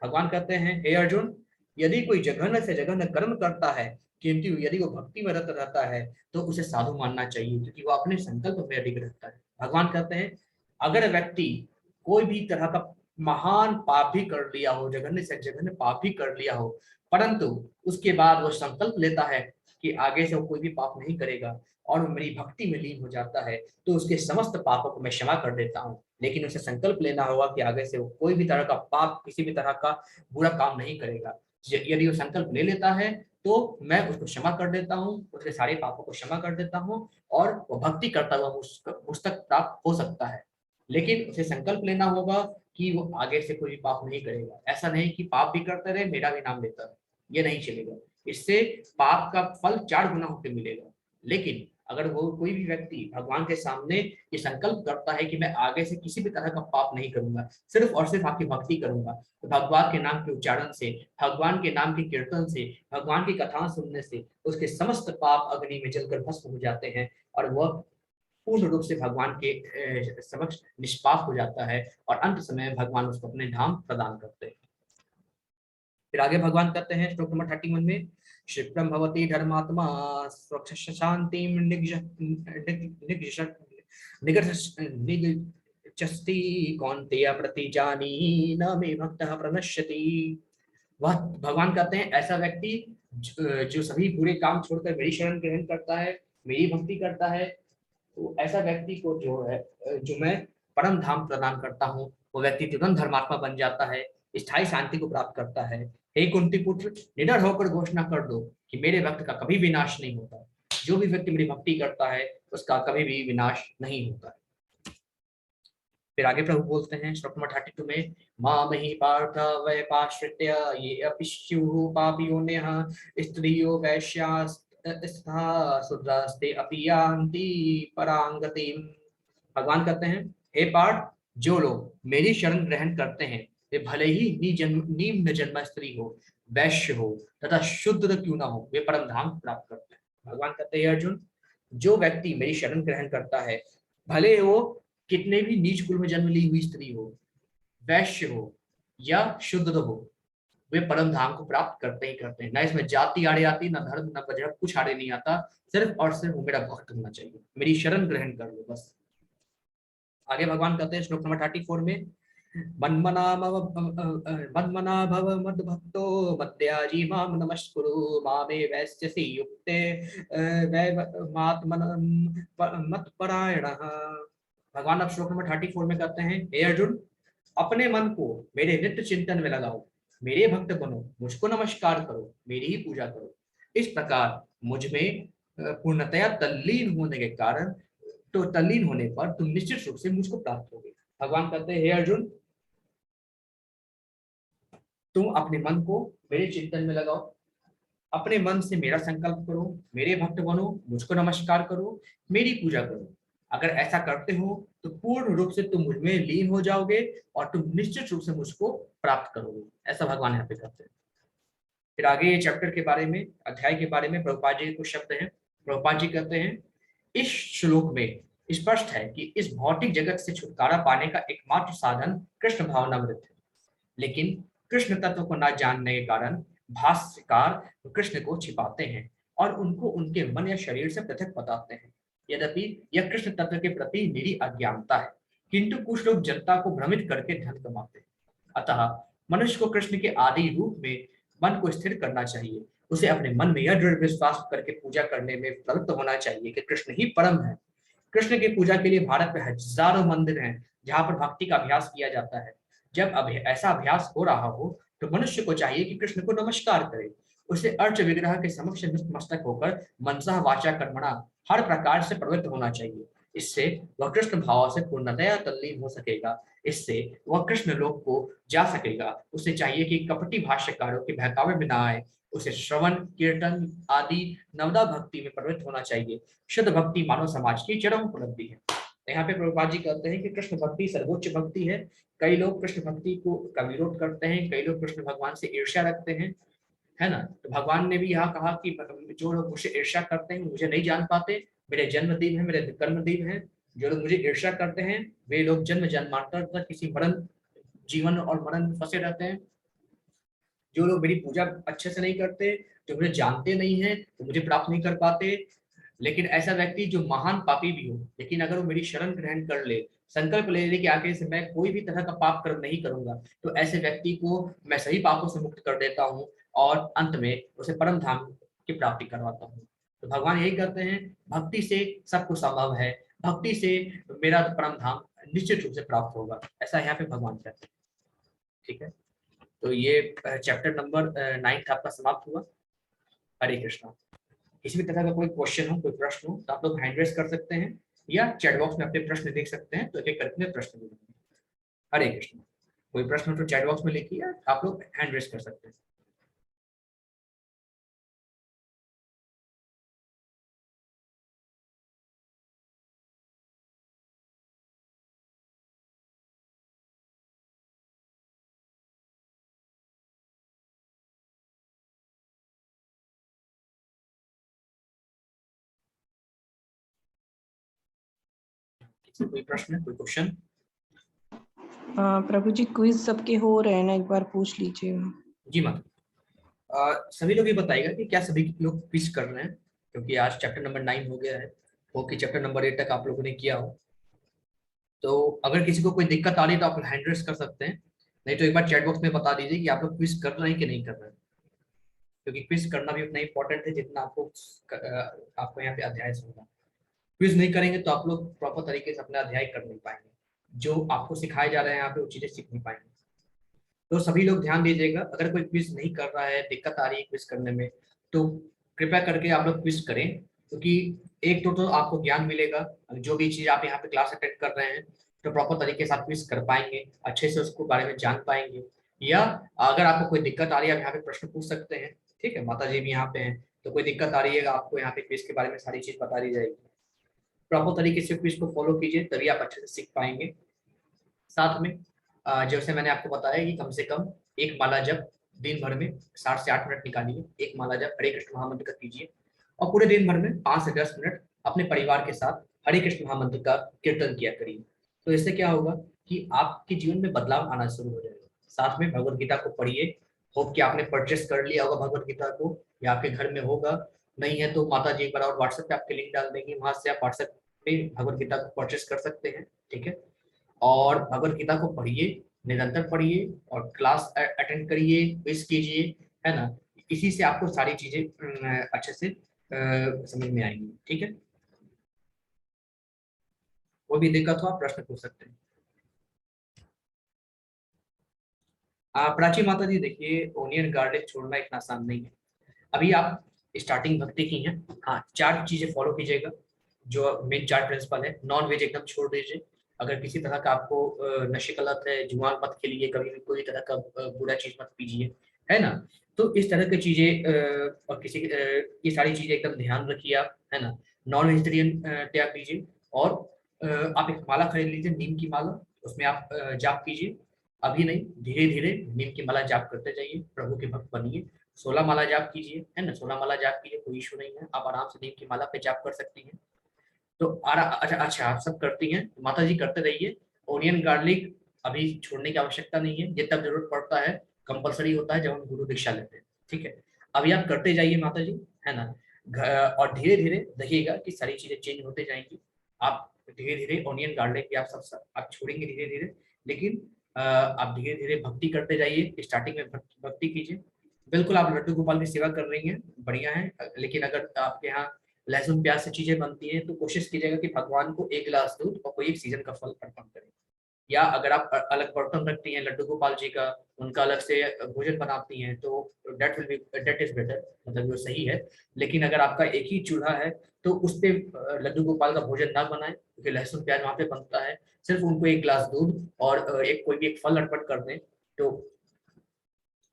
भगवान कहते हैं, हे अर्जुन, यदि कोई जघन्य से जघन्य कर्म करता है किंतु यदि वो भक्ति में रत रहता है तो उसे साधु मानना चाहिए, क्योंकि वो अपने संकल्प में अडिग रहता है। भगवान कहते हैं, अगर व्यक्ति कोई भी तरह का महान पाप भी कर लिया हो, जघन्य से जघन्य पाप भी कर लिया हो, परंतु उसके बाद वो संकल्प लेता है कि आगे से वो कोई भी पाप नहीं करेगा और वो मेरी भक्ति में लीन हो जाता है, तो उसके समस्त पापों को मैं क्षमा कर देता हूँ। लेकिन उसे संकल्प लेना होगा कि आगे से वो कोई भी तरह का पाप, किसी भी तरह का बुरा काम नहीं करेगा। यदि वो संकल्प ले लेता है तो मैं उसको क्षमा कर देता हूँ, उसके सारे पापों को क्षमा कर देता हूँ और वो भक्ति करता हुआ मुझ तक प्राप्त हो सकता है। लेकिन उसे संकल्प लेना होगा कि वो आगे से कोई पाप नहीं करेगा। ऐसा नहीं कि पाप भी करते रहे, मेरा भी नाम लेता रहे, ये नहीं चलेगा। इससे पाप का फल 4 गुना होकर मिलेगा। लेकिन अगर वो कोई भी व्यक्ति भगवान के सामने ये संकल्प करता है कि मैं आगे से किसी भी तरह का पाप नहीं करूंगा, सिर्फ और सिर्फ आपकी भक्ति करूंगा, तो भगवान के नाम के उच्चारण से, भगवान के नाम के कीर्तन से, भगवान की कथाएं सुनने से उसके समस्त पाप अग्नि में जलकर भस्म हो जाते हैं और वह पूर्ण रूप से भगवान के समक्ष निष्पाप हो जाता है और अंत समय भगवान उसको अपने धाम प्रदान करते हैं। फिर आगे भगवान कहते हैं श्लोक नंबर 31 में, क्षिप्रम भवति धर्मात्मा स्वच्छ शांति निगच्छति कौन्तेय प्रतिजानी न मे भक्तः प्रणश्यति। वह भगवान कहते हैं, ऐसा व्यक्ति जो सभी बुरे काम छोड़कर मेरी शरण ग्रहण करता है, मेरी भक्ति करता है, तो ऐसा व्यक्ति को जो मैं परम धाम प्रदान करता हूँ, वो व्यक्ति तुरंत धर्मात्मा बन जाता है, स्थायी शांति को प्राप्त करता है। हे कुंती पुत्र, निडर होकर घोषणा कर दो कि मेरे भक्त का कभी विनाश नहीं होता। जो भी व्यक्ति मेरी भक्ति करता है उसका कभी भी विनाश नहीं होता है। फिर आगे प्रभु बोलते हैं श्लोक नंबर 32 में, मामहि पार्थ वैपाश्रित्य ये अपि स्युः पापियोन्यः स्त्रियो वैश्यास्तथा शूद्रास्ते अपि यान्ति परां गतिम्। भगवान कहते हैं, हे पार्थ, जो लोग मेरी शरण ग्रहण करते हैं वे भले ही निम्न जन्म स्त्री हो, वैश्य हो तथा शूद्र क्यों ना हो, वे परम धाम प्राप्त करते हैं। भगवान कहते हैं, अर्जुन, जो व्यक्ति मेरी शरण ग्रहण करता है, भले वो कितने भी नीच कुल में जन्म ली हुई स्त्री हो, वैश्य हो या शूद्र हो, वे परम धाम को प्राप्त करते ही करते हैं। ना इसमें जाति आड़े आती, ना धर्म, ना मजहब, कुछ आड़े नहीं आता। सिर्फ और सिर्फ वो मेरा भक्त होना चाहिए, मेरी शरण ग्रहण कर लो बस। आगे भगवान कहते हैं श्लोक नंबर 34 में, मन्मना भव मद्भक्तो मद्याजी मां नमस्कुरु मामे वैस्यसि युक्ते मत्परायणः। भगवान अब श्लोक नंबर 34 में कहते हैं, हे अर्जुन, अपने मन को मेरे नित्य चिंतन में लगाओ, मेरे भक्त बनो, मुझको नमस्कार करो, मेरी ही पूजा करो। इस प्रकार मुझ में पूर्णतया तल्लीन होने के कारण, तो तल्लीन होने पर तुम निश्चित रूप से मुझको प्राप्त होगे। भगवान कहते हैं, हे अर्जुन, तुम अपने मन को मेरे चिंतन में लगाओ, अपने मन से मेरा संकल्प करो, मेरे भक्त बनो, मुझको नमस्कार करो, मेरी पूजा करो। अगर ऐसा करते हो तो पूर्ण रूप से तुम मुझ में लीन हो जाओगे और तुम निश्चित रूप से मुझको प्राप्त करोगे। ऐसा भगवान यहाँ पे कहते हैं। फिर आगे ये चैप्टर के बारे में, अध्याय के बारे में प्रभुपाद जी के कुछ शब्द हैं। प्रभुपाद जी कहते हैं, इस श्लोक में स्पष्ट है कि इस भौतिक जगत से छुटकारा पाने का एकमात्र साधन कृष्ण भावनामृत है। लेकिन कृष्ण तत्व को न जानने के कारण भाष्यकार कृष्ण को छिपाते हैं और उनको उनके मन या शरीर से पृथक बताते हैं। यद्यपि यह कृष्ण तत्व के प्रति मेरी अज्ञानता है, किंतु कुछ लोग जनता को भ्रमित करके धन कमाते हैं। अतः मनुष्य को कृष्ण के आदि रूप में मन को स्थिर करना चाहिए। उसे अपने मन में यह दृढ़ विश्वास करके पूजा करने में प्रवृत्त होना चाहिए कि कृष्ण ही परम है। कृष्ण की पूजा के लिए भारत में हजारों मंदिर हैं जहाँ पर भक्ति का अभ्यास किया जाता है। जब ऐसा अभ्यास हो रहा हो तो मनुष्य को चाहिए कि कृष्ण को नमस्कार करे, उसे अर्च विग्रह के समक्ष नतमस्तक होकर मनसा वाचा कर्मणा हर प्रकार से प्रवृत्त होना चाहिए। इससे वह कृष्ण भाव से पूर्णतया तल्लीन हो सकेगा, इससे वह कृष्ण लोक को जा सकेगा। उसे चाहिए कि कपटी भाष्यकारों के बहकावे में न आए, उसे श्रवण कीर्तन आदि नवदा भक्ति में प्रवृत्त होना चाहिए। शुद्ध भक्ति मानव समाज की चरम उपलब्धि है। यहाँ पे प्रभुपाद जी कहते हैं कि कृष्ण भक्ति सर्वोच्च भक्ति है। कई लोग कृष्ण भक्ति को का विरोध करते हैं, कई लोग कृष्ण भगवान से ईर्ष्या रखते हैं, है ना। तो भगवान ने भी यहाँ कहा कि जो लोग मुझे ईर्ष्या करते हैं मुझे नहीं जान पाते, मेरे जन्मदिन है, मेरे कर्मदिन है। जो लोग मुझे ईर्ष्या करते हैं वे लोग जन्म जन्मांतर तक किसी मरण, जीवन और मरण में फंसे रहते हैं। जो लोग मेरी पूजा अच्छे से नहीं करते, जो मुझे जानते नहीं है, तो मुझे प्राप्त नहीं कर पाते। लेकिन ऐसा व्यक्ति जो महान पापी भी हो, लेकिन अगर वो मेरी शरण ग्रहण कर ले, संकल्प ले ले कि आगे से मैं कोई भी तरह का पाप कर्म नहीं करूंगा, तो ऐसे व्यक्ति को मैं सही पापों से मुक्त कर देता हूँ और अंत में उसे परम धाम की प्राप्ति करवाता हूँ। तो भगवान यही कहते हैं, भक्ति से सब कुछ संभव है, भक्ति से मेरा परम धाम निश्चित रूप से प्राप्त होगा, ऐसा यहाँ पे भगवान कहते हैं। ठीक है, तो ये चैप्टर नंबर 9 आपका समाप्त हुआ। हरे कृष्णा। किसी भी तरह का कोई क्वेश्चन हो, कोई प्रश्न हो, तो आप लोग हैंड रेस कर सकते हैं या चैट बॉक्स में अपने प्रश्न देख सकते हैं, तो एक एक करके प्रश्न देंगे। हरे कृष्ण। कोई प्रश्न हो तो चैट बॉक्स में लिखिए, आप लोग हैंड रेस कर सकते हैं। कोई प्रश्न, कोई क्वेश्चन? प्रभु जी क्विज सबके हो रहे हैं ना, एक बार पूछ लीजिए। जी मैम। सभी लोग ये बताइएगा कि क्या सभी लोग क्विज कर रहे हैं, क्योंकि आज चैप्टर नंबर 9 हो गया है, वो कि चैप्टर नंबर 8 तक आप लोगों ने किया हो। तो अगर किसी को कोई दिक्कत आ रही है तो आप हैंड रेस कर सकते हैं, नहीं तो एक बार चैट बॉक्स में बता दीजिए कि आप लोग क्विज कर रहे हैं कि नहीं कर रहे हैं, क्योंकि क्विज करना भी उतना इंपॉर्टेंट है जितना आपको यहाँ पे अध्याय से होगा। क्विज नहीं करेंगे तो आप लोग प्रॉपर तरीके से अपना अध्याय कर नहीं पाएंगे, जो आपको सिखाए जा रहे हैं यहाँ पे वो चीजें सीख नहीं पाएंगे। तो सभी लोग ध्यान दीजिएगा, अगर कोई क्विज नहीं कर रहा है, दिक्कत आ रही है क्विज करने में, तो कृपया करके आप लोग क्विज करें, क्योंकि एक तो आपको ज्ञान मिलेगा, जो भी चीज आप यहाँ पे क्लास अटेंड कर रहे हैं तो प्रॉपर तरीके से आप क्विज कर पाएंगे, अच्छे से उसको बारे में जान पाएंगे। या अगर आपको कोई दिक्कत आ रही है आप यहाँ पे प्रश्न पूछ सकते हैं। ठीक है, माता जी भी यहाँ पे हैं, तो कोई दिक्कत आ रही है आपको यहाँ पे क्विज के बारे में सारी चीज बता दी जाएगी। प्रॉपर तरीके से क्विज को फॉलो कीजिए, तभी आप अच्छे से सीख पाएंगे। साथ में जैसे मैंने आपको बताया कि कम से कम एक माला जप दिन भर में 7 से 8 मिनट निकालिए, एक माला जप हरे कृष्ण महामंत्र का कीजिए, और पूरे दिन भर में 5 से 10 मिनट अपने परिवार के साथ हरे कृष्ण महामंत्र का कीर्तन किया करिए। तो इससे क्या होगा कि आपके जीवन में बदलाव आना शुरू हो जाएगा। साथ में भगवत गीता को पढ़िए, होप कि आपने परचेस कर लिया होगा भगवत गीता को, या आपके घर में होगा, नहीं है तो माता जी एक बार और व्हाट्सएप पे आपके लिंक डाल देंगे, वहां से आप व्हाट्सएप पे भगवत गीता को परचेस कर सकते हैं। ठीक है, और भगवत गीता को पढ़िए, निरंतर पढ़िए और क्लास अटेंड करिए, क्विज कीजिए, है ना। इसी से आपको सारी चीजें अच्छे से समझ में आएंगी। ठीक है, वो भी दिक्कत हो आप प्रश्न पूछ सकते हैं। प्राची माता जी, देखिए ओनियन गार्लिक छोड़ना इतना आसान नहीं है। अभी आप स्टार्टिंग भक्ति की हैं, हाँ 4 चीजें फॉलो कीजिएगा, जो मेन 4 प्रिंसिपल है। नॉन वेज एकदम छोड़ दीजिए, अगर किसी तरह का आपको नशे का लत है, जुआन मत खेलिए, कभी भी कोई तरह का बुरा चीज मत पीजिए, है ना। तो इस तरह की चीजें और ये सारी चीजें एकदम ध्यान रखिए आप, है ना। नॉन वेजिटेरियन त्याग दीजिए, और आप एक माला खरीद लीजिए, नीम की माला, उसमें आप जाप कीजिए। अभी नहीं, धीरे धीरे नीम की माला जाप करते जाइए, प्रभु के भक्त बनिए। 16 माला जाप कीजिए, है ना, 16 माला जाप कीजिए, कोई इशू नहीं है, आप आराम से नीम की माला पे जाप कर सकती हैं। तो अच्छा अच्छा, आप सब करती हैं तो माता जी करते रहिए। ओनियन गार्लिक अभी छोड़ने की आवश्यकता नहीं है, ये तब जरूरत पड़ता है, कंपलसरी होता है जब हम गुरु दीक्षा लेते हैं। ठीक है, अभी आप करते जाइए माता जी, है ना। और धीरे धीरे देखिएगा कि सारी चीजें चेंज होते जाएंगी। आप धीरे धीरे ओनियन गार्लिक भी आप छोड़ेंगे धीरे धीरे, लेकिन आप धीरे धीरे भक्ति करते जाइए। स्टार्टिंग में भक्ति कीजिए। बिल्कुल आप लड्डू गोपाल की सेवा कर रही हैं, बढ़िया है, लेकिन अगर आपके यहाँ लहसुन प्याज से चीजें बनती हैं तो कोशिश कीजिएगा कि भगवान को एक गिलास दूध और कोई एक सीजन का फल अर्पण करें। या अगर आप अलग बर्तन रखती हैं लड्डू गोपाल जी का, उनका अलग से भोजन बनाती हैं, तो दैट इज बेटर, मतलब वो सही है। लेकिन अगर आपका एक ही चूल्हा है तो उस पे लड्डू गोपाल का भोजन ना बनाएं, क्योंकि लहसुन प्याज वहां पे बनता है। सिर्फ उनको एक गिलास दूध और एक कोई भी एक फल अर्पण कर दें, तो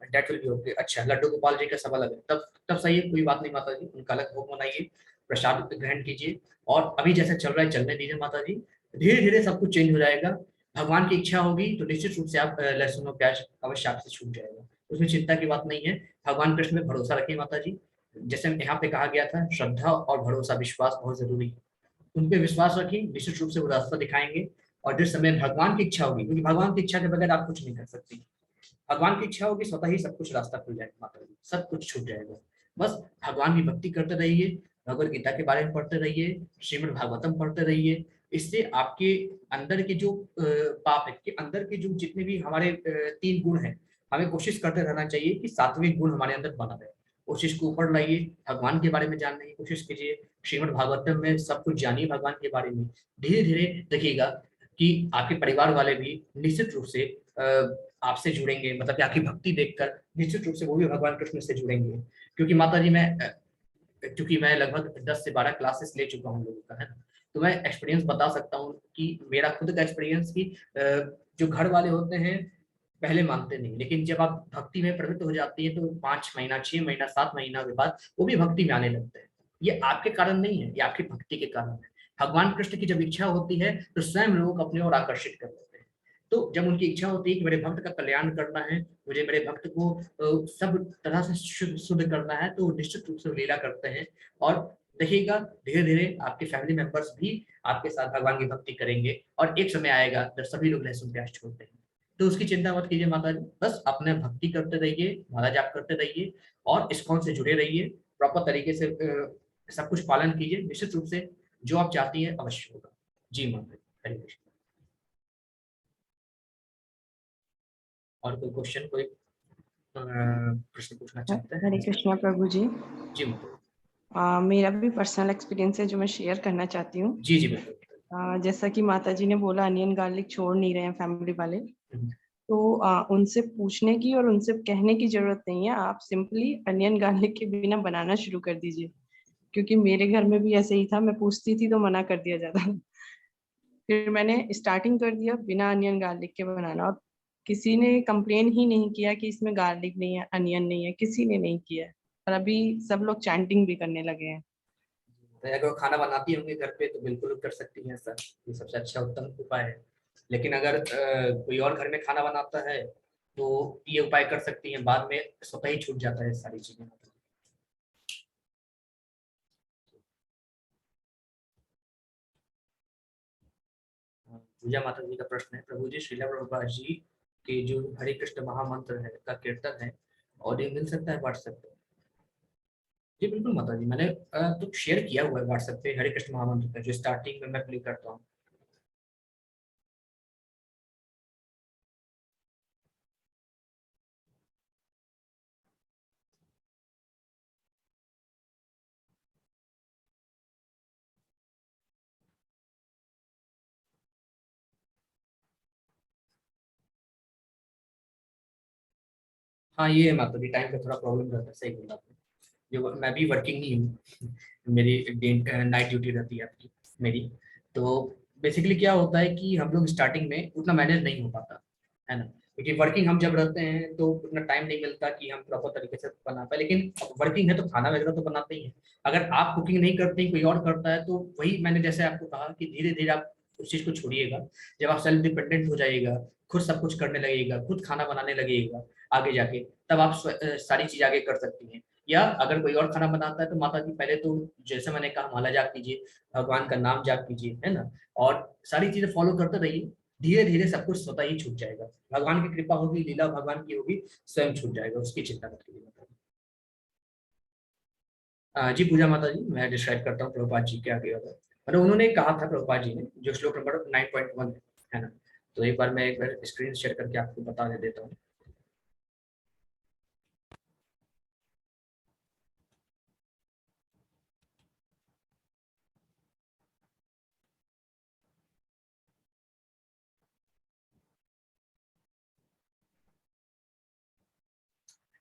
डेट विल बी ओके। अच्छा, लड्डू गोपाल जी का सब अलग है, तब तब सही है, कोई बात नहीं माता जी, उनका अलग भोग बनाइए, प्रसाद ग्रहण कीजिए, और अभी जैसे चल रहा है चलने दीजिए माता जी। धीरे धीरे सब कुछ चेंज हो जाएगा। भगवान की इच्छा होगी तो निश्चित रूप से आप लहसुन और प्याज अवश्य आपसे छूट जाएगा, उसमें चिंता की बात नहीं है। भगवान कृष्ण में भरोसा रखिए माता जी। जैसे यहाँ पे कहा गया था, श्रद्धा और भरोसा, विश्वास बहुत जरूरी है। उन पे विश्वास रखिए, निश्चित रूप से वो रास्ता दिखाएंगे। और जिस समय भगवान की इच्छा होगी, क्योंकि भगवान की इच्छा के बगैर आप कुछ नहीं कर सकती, भगवान की इच्छा होगी स्वतः ही सब कुछ रास्ता खुल जाएगा माता जी, सब कुछ छूट जाएगा। बस भगवान की भक्ति करते रहिए, भगवत गीता के बारे में पढ़ते रहिए, श्रीमद् भागवतम पढ़ते रहिए। इससे आपके अंदर के जो पाप है, के अंदर के जो जितने भी हमारे 3 गुण हैं, हमें कोशिश करते रहना चाहिए कि 7वें गुण हमारे अंदर बना रहे। उस चीज को ऊपर लाइए, भगवान के बारे में जानने की कोशिश कीजिए, श्रीमद् भागवतम में सब कुछ जानिए भगवान के बारे में। धीरे धीरे देखिएगा कि आपके परिवार वाले भी निश्चित रूप से आपसे जुड़ेंगे, मतलब कि आपकी भक्ति देखकर निश्चित रूप से वो भी भगवान कृष्ण से जुड़ेंगे। क्योंकि माता जी क्योंकि मैं लगभग 10 से 12 क्लासेस ले चुका हूँ लोगों का, है ना, तो मैं एक्सपीरियंस बता सकता हूँ कि मेरा खुद का एक्सपीरियंस कि जो घर वाले होते हैं पहले मानते नहीं, लेकिन जब आप भक्ति में प्रवृत्त हो जाती है तो 5 महीना, 6 महीना, 7 महीना के बाद वो भी भक्ति में आने लगते हैं। ये आपके कारण नहीं है, ये आपकी भक्ति के कारण है। भगवान कृष्ण की जब इच्छा होती है तो स्वयं लोग अपने ओर आकर्षित कर लेते हैं। तो जब उनकी इच्छा होती है कि मेरे भक्त का कल्याण करना है, मुझे मेरे भक्त को सब तरह से शुद्ध शुद्ध करना है, तो निश्चित रूप से लीला करते हैं। और देखिएगा धीरे धीरे आपके फैमिली मेंबर्स भी आपके साथ भगवान की भक्ति करेंगे, और एक समय आएगा जब सभी लोग लहसुन प्याज छोड़ते हैं। तो उसकी चिंता मत कीजिए माता जी, बस अपने भक्ति करते रहिए, माला जाप करते रहिए, और इस्कॉन से जुड़े रहिए, प्रॉपर तरीके से सब कुछ पालन कीजिए। निश्चित रूप से जो आप चाहती है अवश्य होगा। जी माता जी, हरे कृष्ण। और कोई क्वेश्चन, कोई प्रश्न पूछना चाहते हैं? हरे कृष्णा प्रभु जी। जी माता मेरा भी पर्सनल एक्सपीरियंस है जो मैं शेयर करना चाहती हूँ। जी। जी बिल्कुल। जैसा कि माता जी ने बोला अनियन गार्लिक छोड़ नहीं रहे हैं फैमिली वाले, हम्म। तो उनसे पूछने की और उनसे कहने की जरूरत नहीं है, आप सिंपली अनियन गार्लिक के बिना बनाना शुरू कर दीजिए। क्योंकि मेरे घर में भी ऐसे ही था, मैं पूछती थी तो मना कर दिया जाता था। फिर मैंने स्टार्टिंग कर दिया बिना अनियन गार्लिक के बनाना, और किसी ने कंप्लेन ही नहीं किया कि इसमें गार्लिक नहीं है, अनियन नहीं है, किसी ने नहीं किया है। और अभी सब लोग चैंटिंग भी करने लगे हैं। तो अगर वो खाना बनाती होंगी घर पे तो बिल्कुल कर सकती हैं ऐसा, ये सबसे अच्छा उत्तम उपाय है। लेकिन अगर कोई और घर में खाना बनाता है तो ये उपाय कर सकती हैं, बाद में स्वतः ही छूट जाता है सारी चीजें। पूजा माता जी का प्रश्न है, प्रभु जी श्रीला प्रभुपाद जी के जो हरे कृष्ण महामंत्र है का कीर्तन है, ऑडियो मिल सकता है व्हाट्सएप पे? जी बिल्कुल माता जी, मैंने तो शेयर किया हुआ है व्हाट्सएप पे हरे कृष्ण महामंत्र का, जो स्टार्टिंग में मैं प्ले करता हूँ। हाँ ये है माता जी, टाइम का थोड़ा प्रॉब्लम रहता है, सही बोला आपने। जो मैं भी वर्किंग ही हूँ, मेरी नाइट ड्यूटी रहती है आपकी, मेरी। तो बेसिकली क्या होता है कि हम लोग स्टार्टिंग में उतना मैनेज नहीं हो पाता, है ना, क्योंकि वर्किंग हम जब रहते हैं तो उतना टाइम नहीं मिलता कि हम प्रॉपर तरीके से बना पाए। लेकिन वर्किंग है तो खाना वगैरह तो बनाते ही हैं। अगर आप कुकिंग नहीं करते, कोई और करता है, तो वही मैंने जैसे आपको कहा कि धीरे धीरे आप उस चीज को छोड़िएगा। जब आप सेल्फ डिपेंडेंट हो जाइएगा, खुद सब कुछ करने लगेगा, खुद खाना बनाने लगेगा आगे जाके, तब आप सारी चीज आगे कर सकती हैं। या अगर कोई और खाना बनाता है तो माता जी पहले तो जैसे मैंने कहा माला जाप कीजिए, भगवान का नाम जाप कीजिए, है ना, और सारी चीजें फॉलो करते रहिए। धीरे धीरे सब कुछ स्वतः ही छूट जाएगा, भगवान की कृपा होगी, लीला भगवान की होगी, स्वयं छूट जाएगा, उसकी चिंता मत कीजिए माता जी। जी पूजा माता जी, मैं डिस्क्राइब करता हूँ प्रभुपाद जी के आगे वाला। मतलब उन्होंने कहा था प्रभुपाद जी ने, जो श्लोक नंबर 9.1 है ना, तो एक बार मैं एक बार स्क्रीन शेयर करके आपको बता देता हूँ।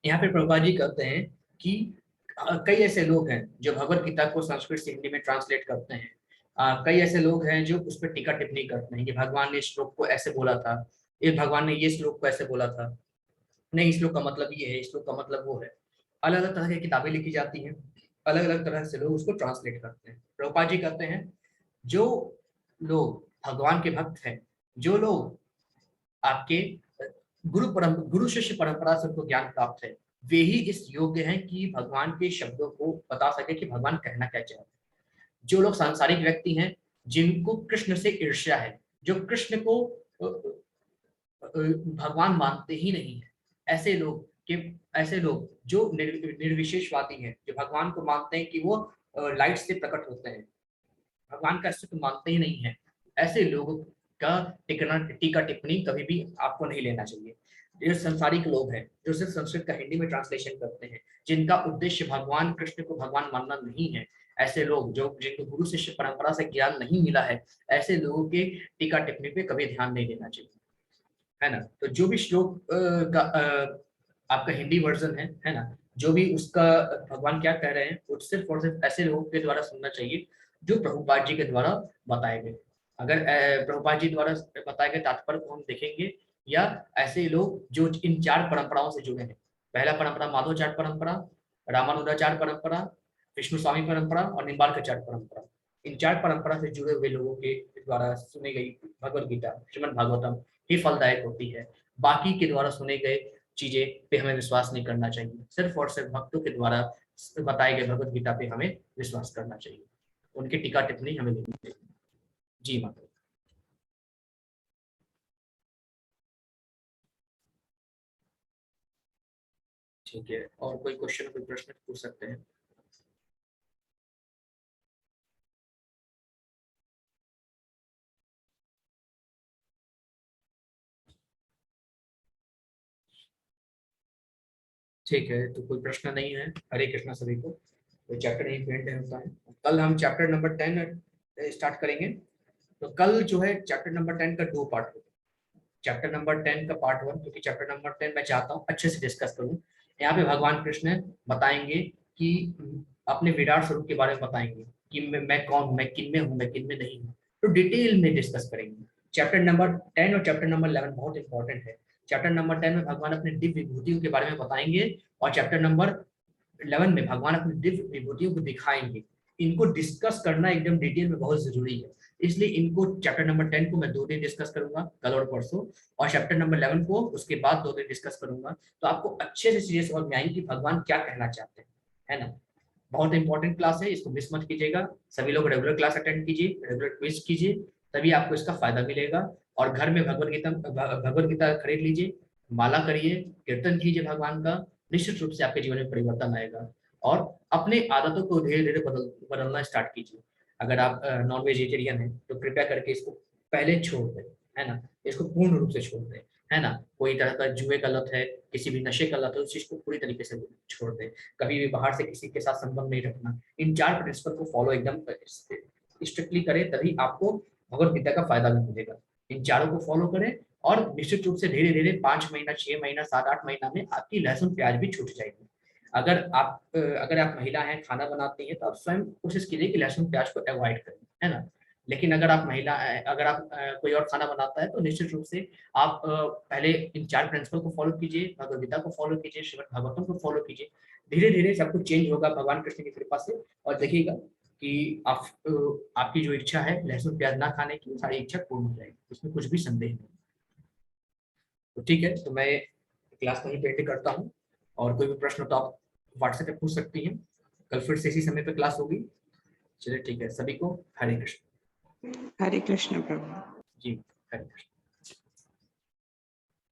यहाँ पे प्रभुपाद जी कहते हैं कि कई ऐसे लोग हैं जो भगवत गीता को संस्कृत से हिंदी में ट्रांसलेट करते हैं। कई ऐसे लोग हैं जो उस पर टीका टिप्पणी करते हैं कि भगवान ने इस श्लोक को ऐसे बोला था, ये भगवान ने ये श्लोक को ऐसे बोला था, नहीं इस श्लोक का मतलब ये है, इस श्लोक का मतलब वो है। अलग अलग तरह की किताबें लिखी जाती हैं, अलग अलग तरह से लोग उसको ट्रांसलेट करते हैं। प्रभुपाद जी कहते हैं जो लोग भगवान के भक्त हैं, जो लोग आपके गुरु शिष्य परंपरा से उनको ज्ञान प्राप्त है, वे ही इस योग्य हैं कि भगवान के शब्दों को बता सके कि भगवान कहना क्या चाहते हैं। जो लोग सांसारिक व्यक्ति हैं, जिनको कृष्ण से ईर्ष्या है, जो कृष्ण को भगवान मानते ही नहीं है, ऐसे लोग जो निर्विशेषवादी हैं, जो भगवान को मानते हैं कि वो लाइट से प्रकट होते हैं, भगवान का अस्तित्व मानते ही नहीं है, ऐसे लोगों का टीका टिप्पणी कभी भी आपको नहीं लेना चाहिए। जो संसारिक लोग हैं, जो सिर्फ संस्कृत का हिंदी में ट्रांसलेशन करते हैं, जिनका उद्देश्य भगवान कृष्ण को भगवान मानना नहीं है, ऐसे लोग जो जिनको गुरु शिष्य परंपरा से ज्ञान नहीं मिला है, ऐसे लोगों के टीका टिप्पणी पे कभी ध्यान नहीं देना चाहिए, है ना। तो जो भी श्लोक आपका हिंदी वर्जन है ना, जो भी उसका भगवान क्या कह रहे हैं, वो सिर्फ और सिर्फ ऐसे लोगों के द्वारा सुनना चाहिए जो प्रभुपाद जी के द्वारा बताए गए। अगर प्रभुपाद जी द्वारा बताए गए तात्पर्य को हम देखेंगे, या ऐसे लोग जो इन 4 परंपराओं से जुड़े हैं, पहला परंपरा माधवाचार्य परंपरा, रामानुजाचार्य परंपरा, विष्णु स्वामी परंपरा और निम्बार्काचार्य परंपरा, इन 4 परंपरा से जुड़े हुए लोगों के द्वारा सुनी गई भगवद गीता, श्रीमद् भागवतम ही फलदायक होती है। बाकी के द्वारा सुने गए चीजें पे हमें विश्वास नहीं करना चाहिए, सिर्फ और सिर्फ भक्तों के द्वारा बताए गए भगवद गीता पे हमें विश्वास करना चाहिए, उनकी टीका टिप्पणी हमें लेनी चाहिए। जी माता। ठीक है, और कोई क्वेश्चन कोई प्रश्न पूछ सकते हैं। ठीक है, तो कोई प्रश्न नहीं है। हरे कृष्णा सभी को। तो चैप्टर यही पेंट होता है। कल हम चैप्टर नंबर 10 स्टार्ट करेंगे। तो कल जो है चैप्टर नंबर 10 का 2 पार्ट होगा। चैप्टर नंबर 10 का पार्ट 1, क्योंकि चैप्टर नंबर 10 मैं चाहता हूँ अच्छे से डिस्कस करूँ। यहाँ पे भगवान कृष्ण बताएंगे कि अपने विराट स्वरूप के बारे में बताएंगे कि मैं कौन हूँ, मैं किन में हूँ, मैं किन में नहीं हूँ। तो डिटेल में डिस्कस करेंगे। चैप्टर नंबर 10 और चैप्टर नंबर 11 बहुत इंपॉर्टेंट है। चैप्टर नंबर 10 में भगवान अपने दिव्य विभूतियों के बारे में बताएंगे, और चैप्टर नंबर 11 में भगवान अपनी दिव्य विभूतियों को दिखाएंगे। इनको डिस्कस करना एकदम डिटेल में बहुत जरूरी है, इसलिए इनको चैप्टर नंबर 10 को मैं 2 दिन डिस्कस करूंगा, कल और परसों, और चैप्टर नंबर 11 को उसके बाद 2 दिन डिस्कस करूंगा। तो आपको अच्छे से चीजें समझ में आएंगी कि भगवान क्या कहना चाहते हैं, है ना। बहुत इंपॉर्टेंट क्लास है, इसको मिस मत कीजिएगा। सभी लोग रेगुलर क्लास अटेंड कीजिए, रेगुलर क्विज कीजिए, तभी आपको इसका फायदा मिलेगा। और घर में भगवद गीता खरीद लीजिए, माला करिए, कीर्तन कीजिए भगवान का, निश्चित रूप से आपके जीवन में परिवर्तन आएगा। और अपने आदतों को धीरे धीरे बदलना स्टार्ट कीजिए। अगर आप नॉन वेजिटेरियन हैं तो कृपया करके इसको पहले छोड़ दें, है ना। इसको पूर्ण रूप से छोड़ दें, है ना। कोई तरह का जुए का लत है, किसी भी नशे का लत है, उस चीज को पूरी तरीके से छोड़ दें। कभी भी बाहर से किसी के साथ संबंध नहीं रखना। इन 4 प्रिंसिपल को फॉलो एकदम स्ट्रिक्टली करें, तभी आपको भगवत गीता का फायदा भी मिलेगा। इन चारों को फॉलो करें, और निश्चित रूप से धीरे धीरे 5 महीना, 6 महीना, 7-8 महीना में आपकी लहसुन प्याज भी छूट जाएगी। अगर आप महिला हैं, खाना बनाती हैं, तो आप स्वयं कोशिश कीजिए कि लहसुन प्याज को अवॉइड करें, है ना। लेकिन अगर आप कोई और खाना बनाता है, तो निश्चित रूप से आप पहले इन 4 प्रिंसिपल को फॉलो कीजिए, भगवद गीता को फॉलो कीजिए, श्रीमद् भागवतम को फॉलो कीजिए। धीरे धीरे सब कुछ चेंज होगा भगवान कृष्ण की कृपा से, और देखिएगा कि आपकी जो इच्छा है लहसुन प्याज ना खाने की, सारी इच्छा पूर्ण हो जाएगी, इसमें कुछ भी संदेह नहीं। तो ठीक है, तो मैं क्लास वहीं पे एंड करता हूँ, और कोई भी प्रश्न हो तो आप व्हाट्सएप पे पूछ सकती हैं। कल फिर से इसी समय पे क्लास होगी। चलिए ठीक है, सभी को हरे कृष्ण। हरे कृष्ण प्रभु। जी, हरे कृष्ण।